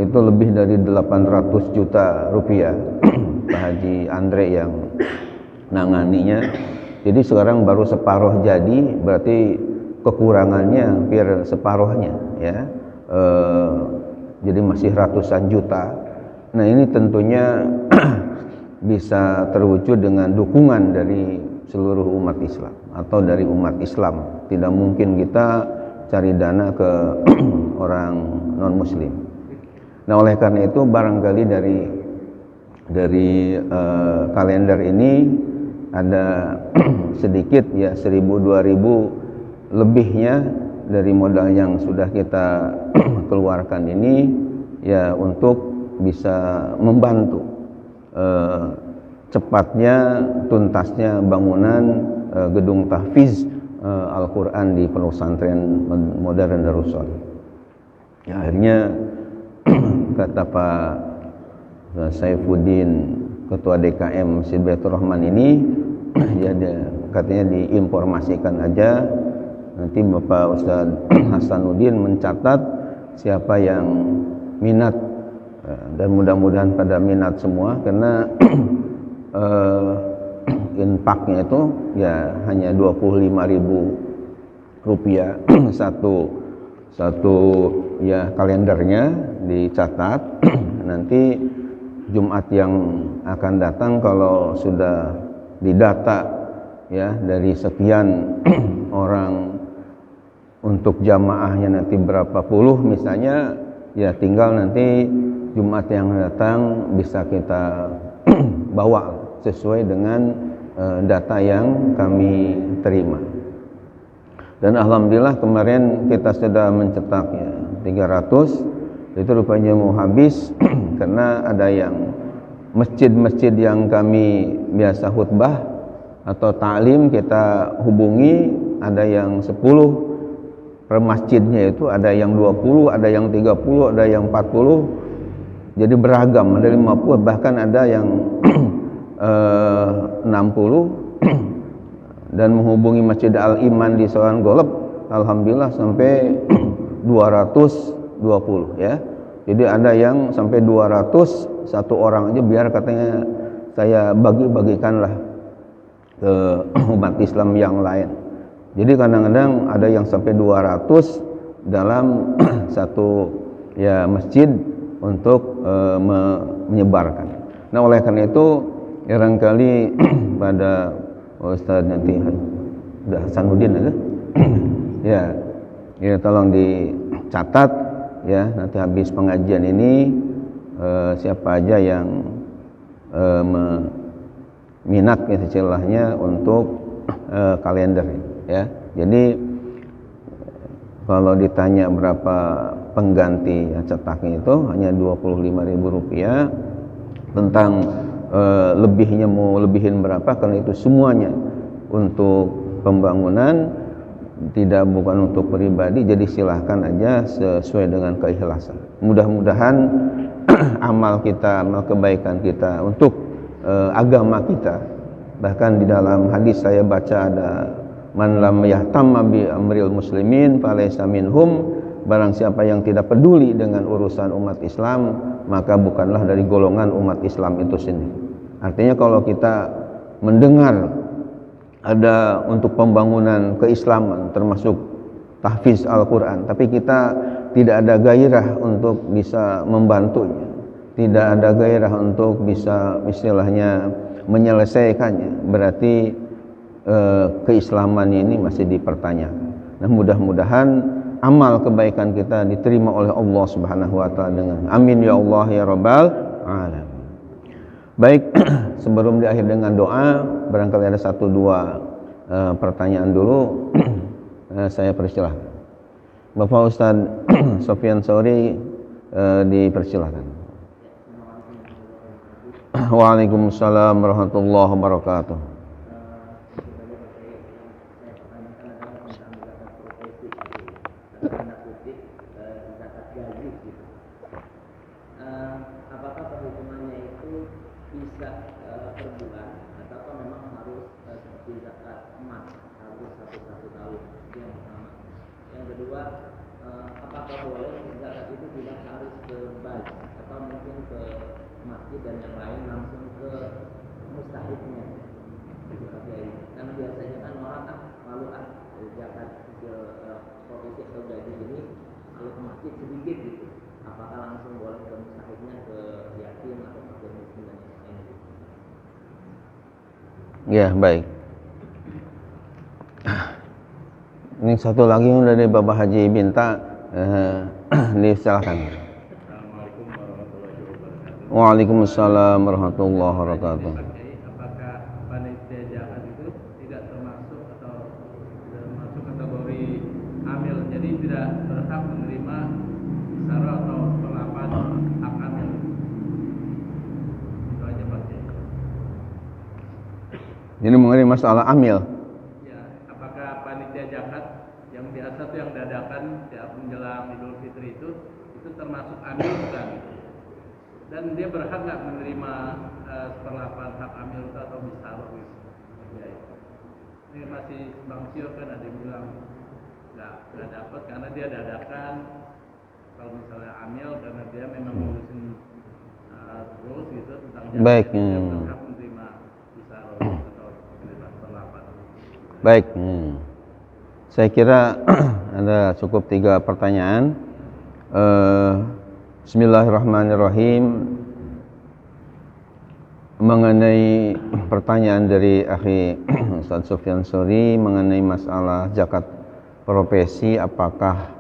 itu lebih dari 800 juta rupiah Pak Haji Andre yang nanganinya. Jadi sekarang baru separuh jadi, berarti kekurangannya hampir separuhnya ya. Jadi masih ratusan juta. Nah ini tentunya bisa terwujud dengan dukungan dari seluruh umat Islam atau dari umat Islam. Tidak mungkin kita cari dana ke orang non muslim. Nah oleh karena itu barangkali dari kalender ini ada sedikit ya 1.000-2.000 lebihnya dari modal yang sudah kita keluarkan ini ya, untuk bisa membantu cepatnya tuntasnya bangunan gedung tahfiz Al-Quran di pesantren modern Darus Sholihin. Ya, akhirnya kata Pak Saifuddin, Ketua DKM Masjid Baitur Rahman ini ya katanya diinformasikan aja, nanti Bapak Ustadz Hasanuddin mencatat siapa yang minat, dan mudah-mudahan pada minat semua, karena infaknya itu ya hanya 25.000 rupiah satu ya kalendernya dicatat. Nanti Jumat yang akan datang kalau sudah didata ya dari sekian orang untuk jamaahnya nanti berapa puluh misalnya, ya tinggal nanti Jumat yang datang bisa kita bawa sesuai dengan data yang kami terima. Dan alhamdulillah kemarin kita sudah mencetak ya 300, itu rupanya mau habis karena ada yang masjid-masjid yang kami biasa khutbah atau ta'lim kita hubungi, ada yang 10 per masjidnya, itu ada yang 20, ada yang 30, ada yang 40, jadi beragam, ada 50, bahkan ada yang 60. Dan menghubungi Masjid Al-Iman di Sawan Golep, alhamdulillah sampai 220 ya. Jadi ada yang sampai 200 satu orang aja, biar katanya saya bagi-bagikanlah ke umat Islam yang lain. Jadi kadang-kadang ada yang sampai 200 dalam satu ya masjid untuk menyebarkan. Nah oleh karena itu barangkali pada Ustaz nanti udah Hasanuddin ada ya tolong dicatat ya, nanti habis pengajian ini siapa aja yang minat istilahnya untuk kalender ya. Jadi kalau ditanya berapa pengganti ya, cetaknya itu hanya 25.000 rupiah. Tentang lebihnya mau lebihin berapa, karena itu semuanya untuk pembangunan, bukan untuk pribadi. Jadi silahkan aja sesuai dengan keikhlasan. Mudah-mudahan amal kita, amal kebaikan kita untuk agama kita. Bahkan di dalam hadis saya baca ada man lam yahtamma bi amril muslimin falaysa minhum, barang siapa yang tidak peduli dengan urusan umat Islam maka bukanlah dari golongan umat Islam itu sendiri. Artinya kalau kita mendengar ada untuk pembangunan keislaman termasuk tahfiz Al-Quran, tapi kita tidak ada gairah untuk bisa membantunya, tidak ada gairah untuk bisa istilahnya menyelesaikannya, berarti keislamannya ini masih dipertanyakan. Nah, mudah-mudahan amal kebaikan kita diterima oleh Allah Subhanahu wa taala dengan amin ya Allah ya rabbal alamin. Baik, sebelum diakhir dengan doa, barangkali ada 1-2 pertanyaan dulu. Saya persilahkan. Bapak Ustadz Sofyan Sauri, dipersilahkan. Waalaikumsalam warahmatullahi wabarakatuh. Apakah perhitungannya itu bisa per bulan atau memang harus seperti zakat emas harus satu tahun? Yang pertama. Yang kedua, apakah boleh zakat itu tidak harus ke bank atau mungkin ke masjid dan yang lain langsung ke mustahiknya? Karena biasanya kan orang malu zakat ke profesi atau gaji ini kalau ke masjid sedikit gitu. Apakah langsung boleh ke mustahiknya, ke yatim atau fakir miskin dan lain-lain? Ya, baik. Ini satu lagi yang dari Bapak Haji Binta, silakan. Assalamualaikum warahmatullahi wabarakatuh. Waalaikumsalam warahmatullahi wabarakatuh. Apakah panitia zakat itu tidak termasuk atau termasuk kategori amil, jadi tidak berhak menerima saro atau perlapan hak amil? Itu aja Pak. Jadi mengenai masalah amil. Ya, apakah panitia zakat yang biasa tuh yang dadakan tiap menjelang Idul Fitri itu termasuk amil bukan? Dan dia berhak nggak menerima seperlapan hak amil itu atau misaro gitu? Ya, itu. Ini masih Bang Sio kan ada yang bilang nggak dapat karena dia dadakan. Kalau misalnya amil karena dia memang ngurusin terus gitu tentang zakat, Baik. dia berhak menerima misaro atau menerima seperlapan. Baik. Saya kira ada cukup 3 pertanyaan. Bismillahirrahmanirrahim. Mengenai pertanyaan dari akhi Ustaz Sofyan Sauri mengenai masalah zakat profesi, apakah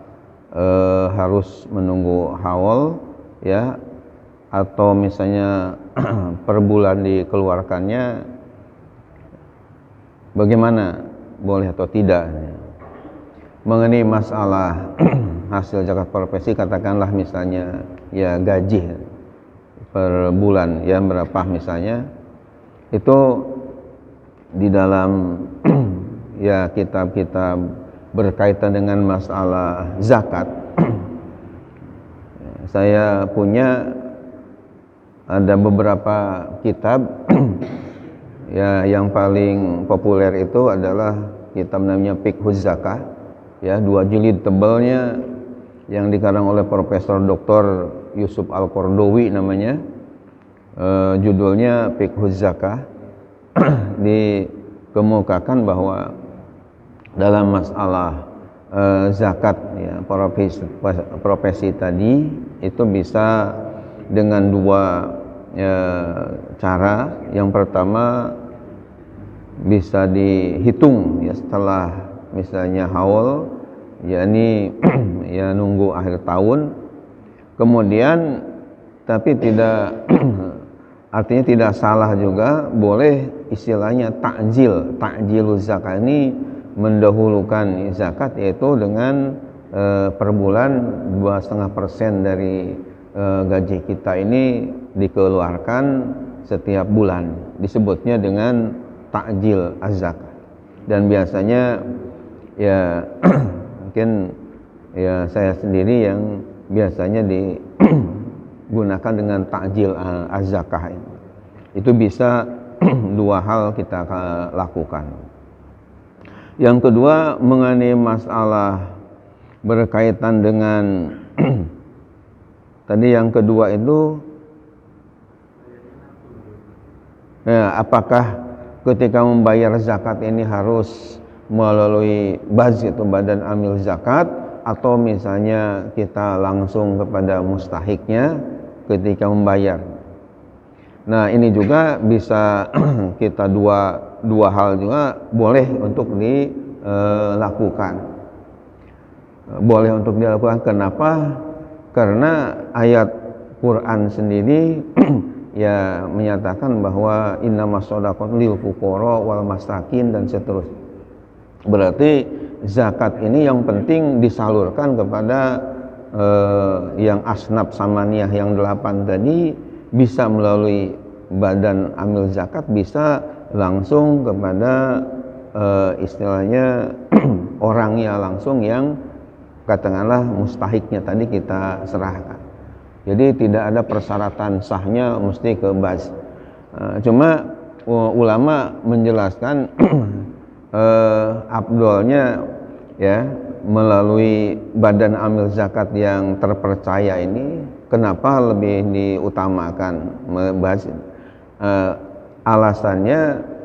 harus menunggu haul ya atau misalnya per bulan dikeluarkannya, bagaimana, boleh atau tidak? Mengenai masalah hasil zakat profesi, katakanlah misalnya ya gaji per bulan ya berapa misalnya, itu di dalam ya kitab-kitab berkaitan dengan masalah zakat saya punya ada beberapa kitab ya, yang paling populer itu adalah kitab namanya Fiqhuz Zakah ya, 2 jilid tebalnya yang dikarang oleh Profesor Dr. Yusuf Al-Qardawi namanya, judulnya Fiqhuz Zakah. Dikemukakan bahwa dalam masalah zakat ya, profesi tadi itu bisa dengan 2 cara. Yang pertama bisa dihitung ya setelah misalnya haul, yakni ya nunggu akhir tahun, kemudian tapi tidak artinya tidak salah juga, boleh istilahnya takjiluz zakat, ini mendahulukan zakat, yaitu dengan per bulan 2,5% dari gaji kita ini dikeluarkan setiap bulan, disebutnya dengan takjil az-zakat. Dan biasanya ya mungkin ya saya sendiri yang biasanya digunakan dengan takjil az-zakah ini. Itu bisa 2 hal kita lakukan. Yang kedua mengenai masalah berkaitan dengan tadi yang kedua itu ya, apakah ketika membayar zakat ini harus melalui BAZ itu Badan Amil Zakat, atau misalnya kita langsung kepada mustahiknya ketika membayar. Nah, ini juga bisa kita dua hal juga boleh untuk dilakukan. Boleh untuk dilakukan. Kenapa? Karena ayat Quran sendiri ya menyatakan bahwa innamas shadaqatu lil fuqara wal masakin dan seterusnya. Berarti zakat ini yang penting disalurkan kepada yang asnaf samaniyah yang 8 tadi, bisa melalui badan amil zakat, bisa langsung kepada istilahnya orangnya langsung yang katakanlah mustahiknya tadi kita serahkan. Jadi tidak ada persyaratan sahnya mesti ke bas. Cuma ulama menjelaskan afdolnya ya melalui badan amil zakat yang terpercaya ini. Kenapa lebih diutamakan membahas? Alasannya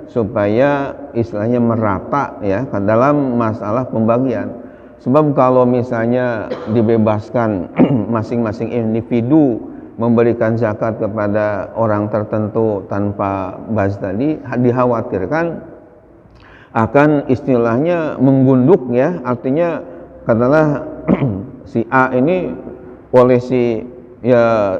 supaya istilahnya merata ya dalam masalah pembagian. Sebab kalau misalnya dibebaskan masing-masing individu memberikan zakat kepada orang tertentu tanpa baz tadi, dikhawatirkan akan istilahnya menggunduk ya, artinya katakanlah si A ini oleh si ya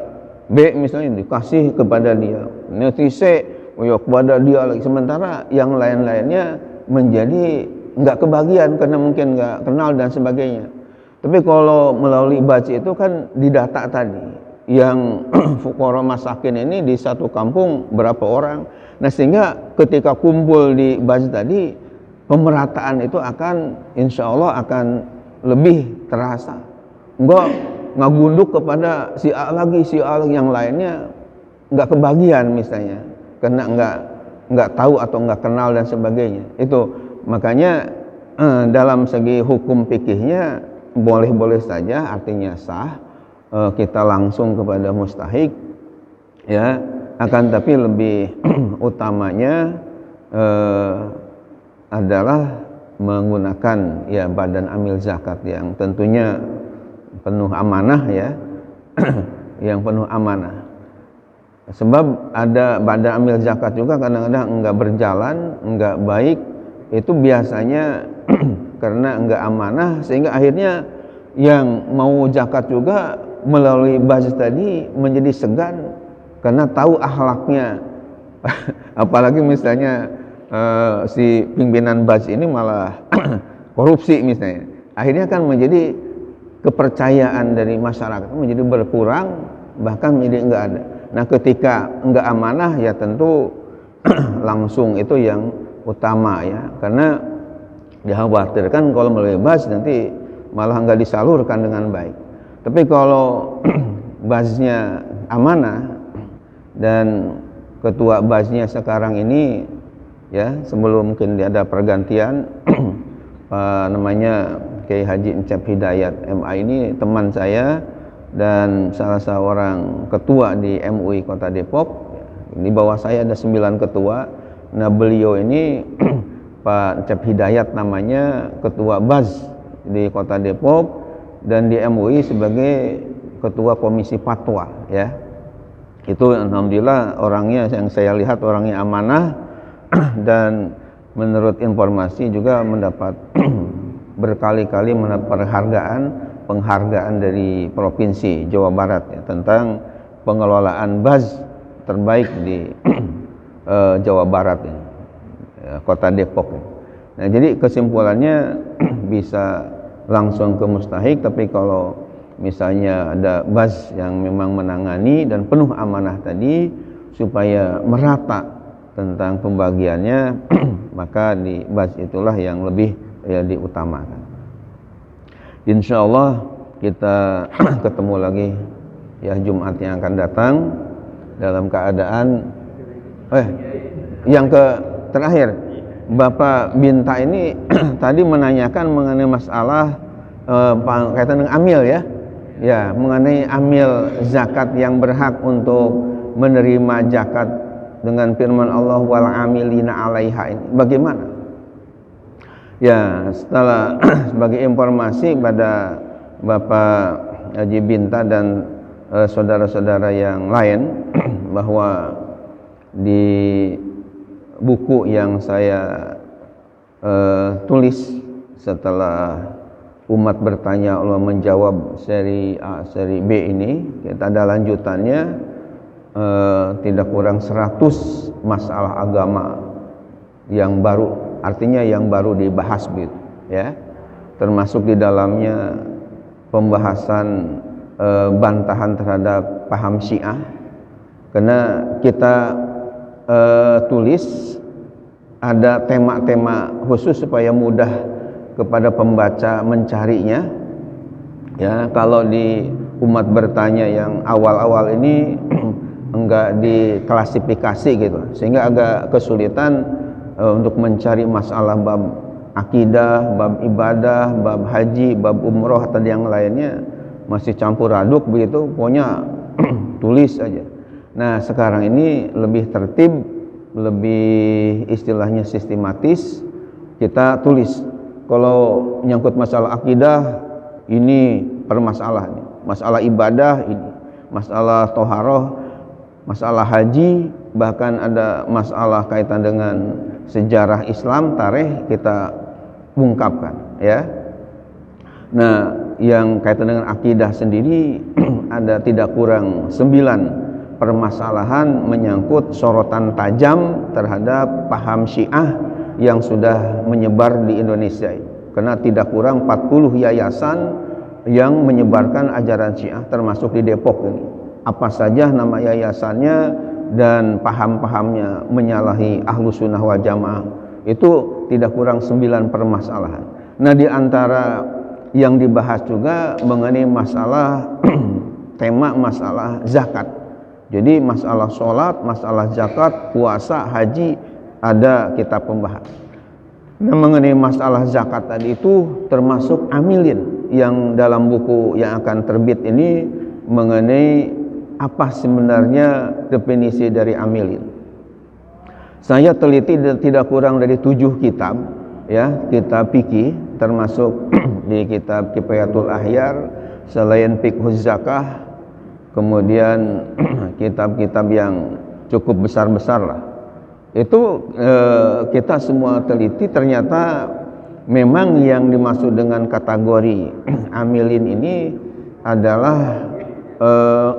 B misalnya dikasih kepada dia, nanti C kepada dia lagi, sementara yang lain-lainnya menjadi nggak kebagian karena mungkin nggak kenal dan sebagainya. Tapi kalau melalui baci itu kan didata tadi yang fuqara masakin ini di satu kampung berapa orang. Nah sehingga ketika kumpul di baci tadi, pemerataan itu akan insya Allah akan lebih terasa. Enggak ngagunduk kepada si A lagi, si A lagi, yang lainnya nggak kebagian misalnya karena nggak tahu atau nggak kenal dan sebagainya. Itu makanya dalam segi hukum fikihnya boleh-boleh saja, artinya sah kita langsung kepada mustahik ya, akan tapi lebih utamanya adalah menggunakan ya badan amil zakat yang tentunya penuh amanah ya yang penuh amanah. Sebab ada badan amil zakat juga kadang-kadang enggak berjalan, enggak baik, itu biasanya karena enggak amanah, sehingga akhirnya yang mau zakat juga melalui baz tadi menjadi segan karena tahu akhlaknya. Apalagi misalnya si pimpinan baz ini malah korupsi misalnya, akhirnya kan menjadi kepercayaan dari masyarakat menjadi berkurang, bahkan menjadi enggak ada. Nah ketika enggak amanah ya tentu langsung itu yang utama ya, karena dikhawatirkan kalau melalui baz nanti malah enggak disalurkan dengan baik. Tapi kalau baznya amanah dan ketua baznya sekarang ini ya, sebelum mungkin ada pergantian namanya Kiai Haji Encep Hidayat MA ini teman saya dan salah seorang ketua di MUI Kota Depok. Di bawah saya ada 9 ketua. Nah beliau ini Pak Encep Hidayat namanya, ketua Baz di Kota Depok, dan di MUI sebagai ketua komisi fatwa ya. Itu alhamdulillah orangnya yang saya lihat orangnya amanah dan menurut informasi juga mendapat berkali-kali mendapat penghargaan dari Provinsi Jawa Barat ya, tentang pengelolaan baz terbaik di Jawa Barat ya, Kota Depok ya. Nah jadi kesimpulannya bisa langsung ke mustahik, tapi kalau misalnya ada baz yang memang menangani dan penuh amanah tadi supaya merata tentang pembagiannya maka di baz itulah yang lebih ya diutamakan. Insya Allah kita ketemu lagi ya Jumat yang akan datang dalam keadaan yang terakhir Bapak Binta ini tadi menanyakan mengenai masalah kaitan dengan amil ya. Ya, mengenai amil zakat yang berhak untuk menerima zakat dengan firman Allah wal amilina 'alaiha ini bagaimana? Ya, setelah sebagai informasi pada Bapak Haji Binta dan saudara-saudara yang lain bahwa di buku yang saya tulis setelah umat bertanya Allah menjawab seri A seri B ini, kita ada lanjutannya, tidak kurang 100 masalah agama yang baru, artinya yang baru dibahas gitu ya, termasuk di dalamnya pembahasan bantahan terhadap paham Syiah, karena kita tulis ada tema-tema khusus supaya mudah kepada pembaca mencarinya ya. Kalau di umat bertanya yang awal-awal ini enggak diklasifikasi gitu, sehingga agak kesulitan untuk mencari masalah bab akidah, bab ibadah, bab haji, bab umroh atau yang lainnya masih campur aduk begitu, pokoknya tulis aja. Nah sekarang ini lebih tertib, lebih istilahnya sistematis, kita tulis. Kalau nyangkut masalah akidah, ini permasalahan, masalah ibadah ini, masalah toharoh, masalah haji, bahkan ada masalah kaitan dengan sejarah Islam, tarikh, kita ungkapkan ya. Nah yang kaitan dengan akidah sendiri ada tidak kurang 9 permasalahan menyangkut sorotan tajam terhadap paham Syiah yang sudah menyebar di Indonesia, karena tidak kurang 40 yayasan yang menyebarkan ajaran Syiah termasuk di Depok ini. Apa saja nama yayasannya dan paham-pahamnya menyalahi Ahlus Sunnah wal Jamaah, itu tidak kurang 9 permasalahan. Nah di antara yang dibahas juga mengenai masalah tema masalah zakat. Jadi masalah sholat, masalah zakat, puasa, haji, ada kitab pembahas. Nah mengenai masalah zakat tadi itu termasuk amilin yang dalam buku yang akan terbit ini mengenai apa sebenarnya definisi dari amilin. Saya teliti tidak kurang dari 7 kitab ya, kitab fikih termasuk di kitab Kifayatul Ahyar, selain Fiqhuz Zakah, kemudian kitab-kitab yang cukup besar-besar lah. Itu kita semua teliti, ternyata memang yang dimaksud dengan kategori amilin ini adalah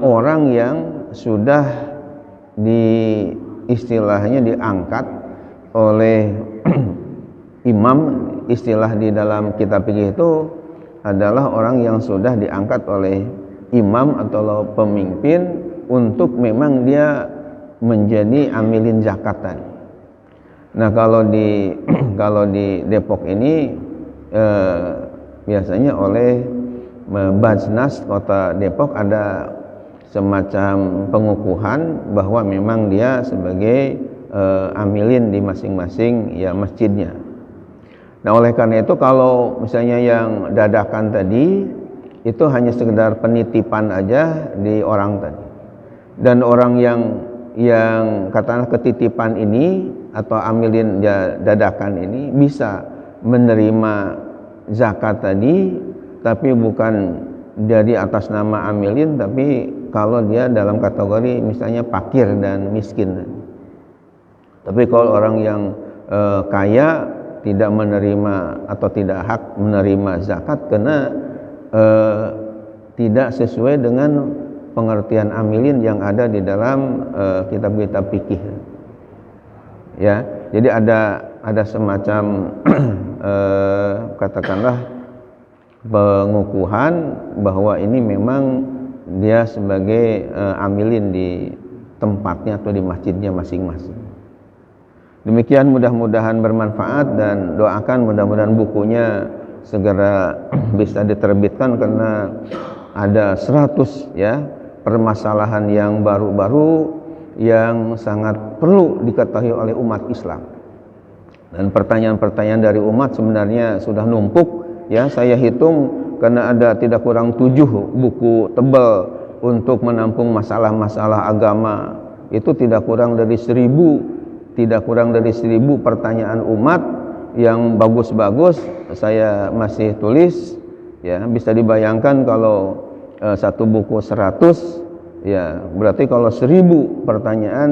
orang yang sudah istilahnya diangkat oleh imam. Istilah di dalam kitab fikih itu adalah orang yang sudah diangkat oleh imam atau pemimpin untuk memang dia menjadi amilin zakat tadi. Nah kalau di Depok ini biasanya oleh Bajnas Kota Depok ada semacam pengukuhan bahwa memang dia sebagai amilin di masing-masing ya masjidnya. Nah oleh karena itu kalau misalnya yang dadakan tadi itu hanya sekedar penitipan aja di orang tadi, dan orang yang katakanlah ketitipan ini atau amilin dadakan ini bisa menerima zakat tadi, tapi bukan dari atas nama amilin, tapi kalau dia dalam kategori misalnya fakir dan miskin. Tapi kalau orang yang kaya tidak menerima atau tidak hak menerima zakat karena tidak sesuai dengan pengertian amilin yang ada di dalam kitab-kitab fikih. Ya, jadi ada semacam katakanlah pengukuhan bahwa ini memang dia sebagai amilin di tempatnya atau di masjidnya masing-masing. Demikian, mudah-mudahan bermanfaat dan doakan mudah-mudahan bukunya segera bisa diterbitkan, karena ada 100 ya permasalahan yang baru-baru yang sangat perlu diketahui oleh umat Islam. Dan pertanyaan-pertanyaan dari umat sebenarnya sudah numpuk ya, saya hitung karena ada tidak kurang 7 buku tebal untuk menampung masalah-masalah agama. Itu tidak kurang dari 1000 pertanyaan umat yang bagus-bagus saya masih tulis ya. Bisa dibayangkan kalau satu buku 100 ya, berarti kalau 1000 pertanyaan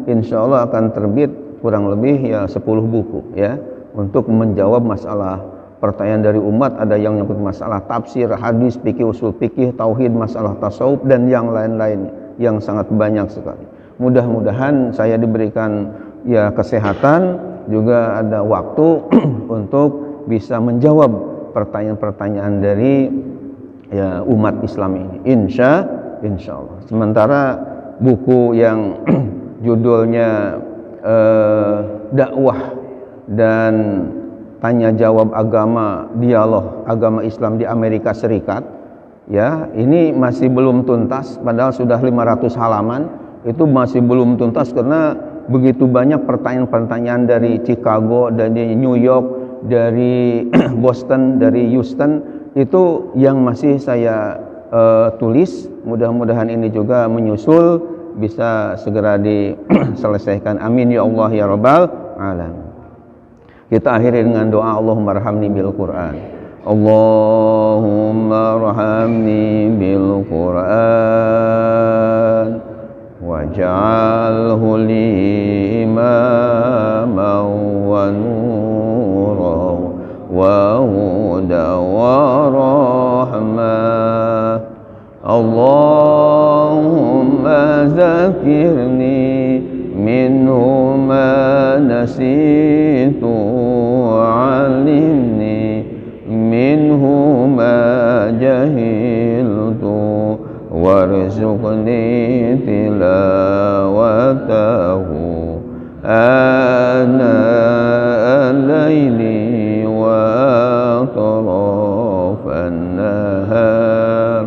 insya Allah akan terbit kurang lebih ya 10 buku ya untuk menjawab masalah pertanyaan dari umat. Ada yang menyangkut masalah tafsir, hadis, fikih, usul fikih, tauhid, masalah tasawuf dan yang lain-lain yang sangat banyak sekali. Mudah-mudahan saya diberikan ya kesehatan, juga ada waktu untuk bisa menjawab pertanyaan-pertanyaan dari ya umat Islam ini. Insya Allah. Sementara buku yang judulnya dakwah dan tanya jawab agama, dialog agama Islam di Amerika Serikat, ya ini masih belum tuntas, padahal sudah 500 halaman. Itu masih belum tuntas karena begitu banyak pertanyaan-pertanyaan dari Chicago, dari New York, dari Boston, dari Houston, itu yang masih saya tulis. Mudah-mudahan ini juga menyusul bisa segera diselesaikan. Amin ya Allah ya Rabbal alamin. Kita akhiri dengan doa, Allahumma arhamni bil Quran. Allahumma arhamni bil Quran waj'alhu li imaman wa nuran wa hudan wa rahmah. Allahumma zakirni minhu ma nasitu wa'alimni minhu ma jahiltu warzuqni tilawatahu ana al-laili wa atrafan nahar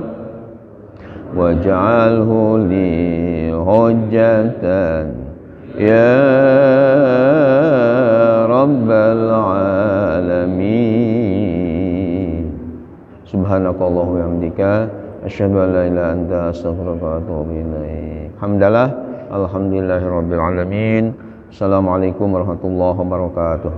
waj'alhu li hujjatan ya rabbal alamin. Subhanakallahu wa bihamdika asyhadu an la ilaha illa anta astaghfiruka wa atubu ilaik. Alhamdulillahirabbil alamin. Assalamualaikum warahmatullahi wabarakatuh.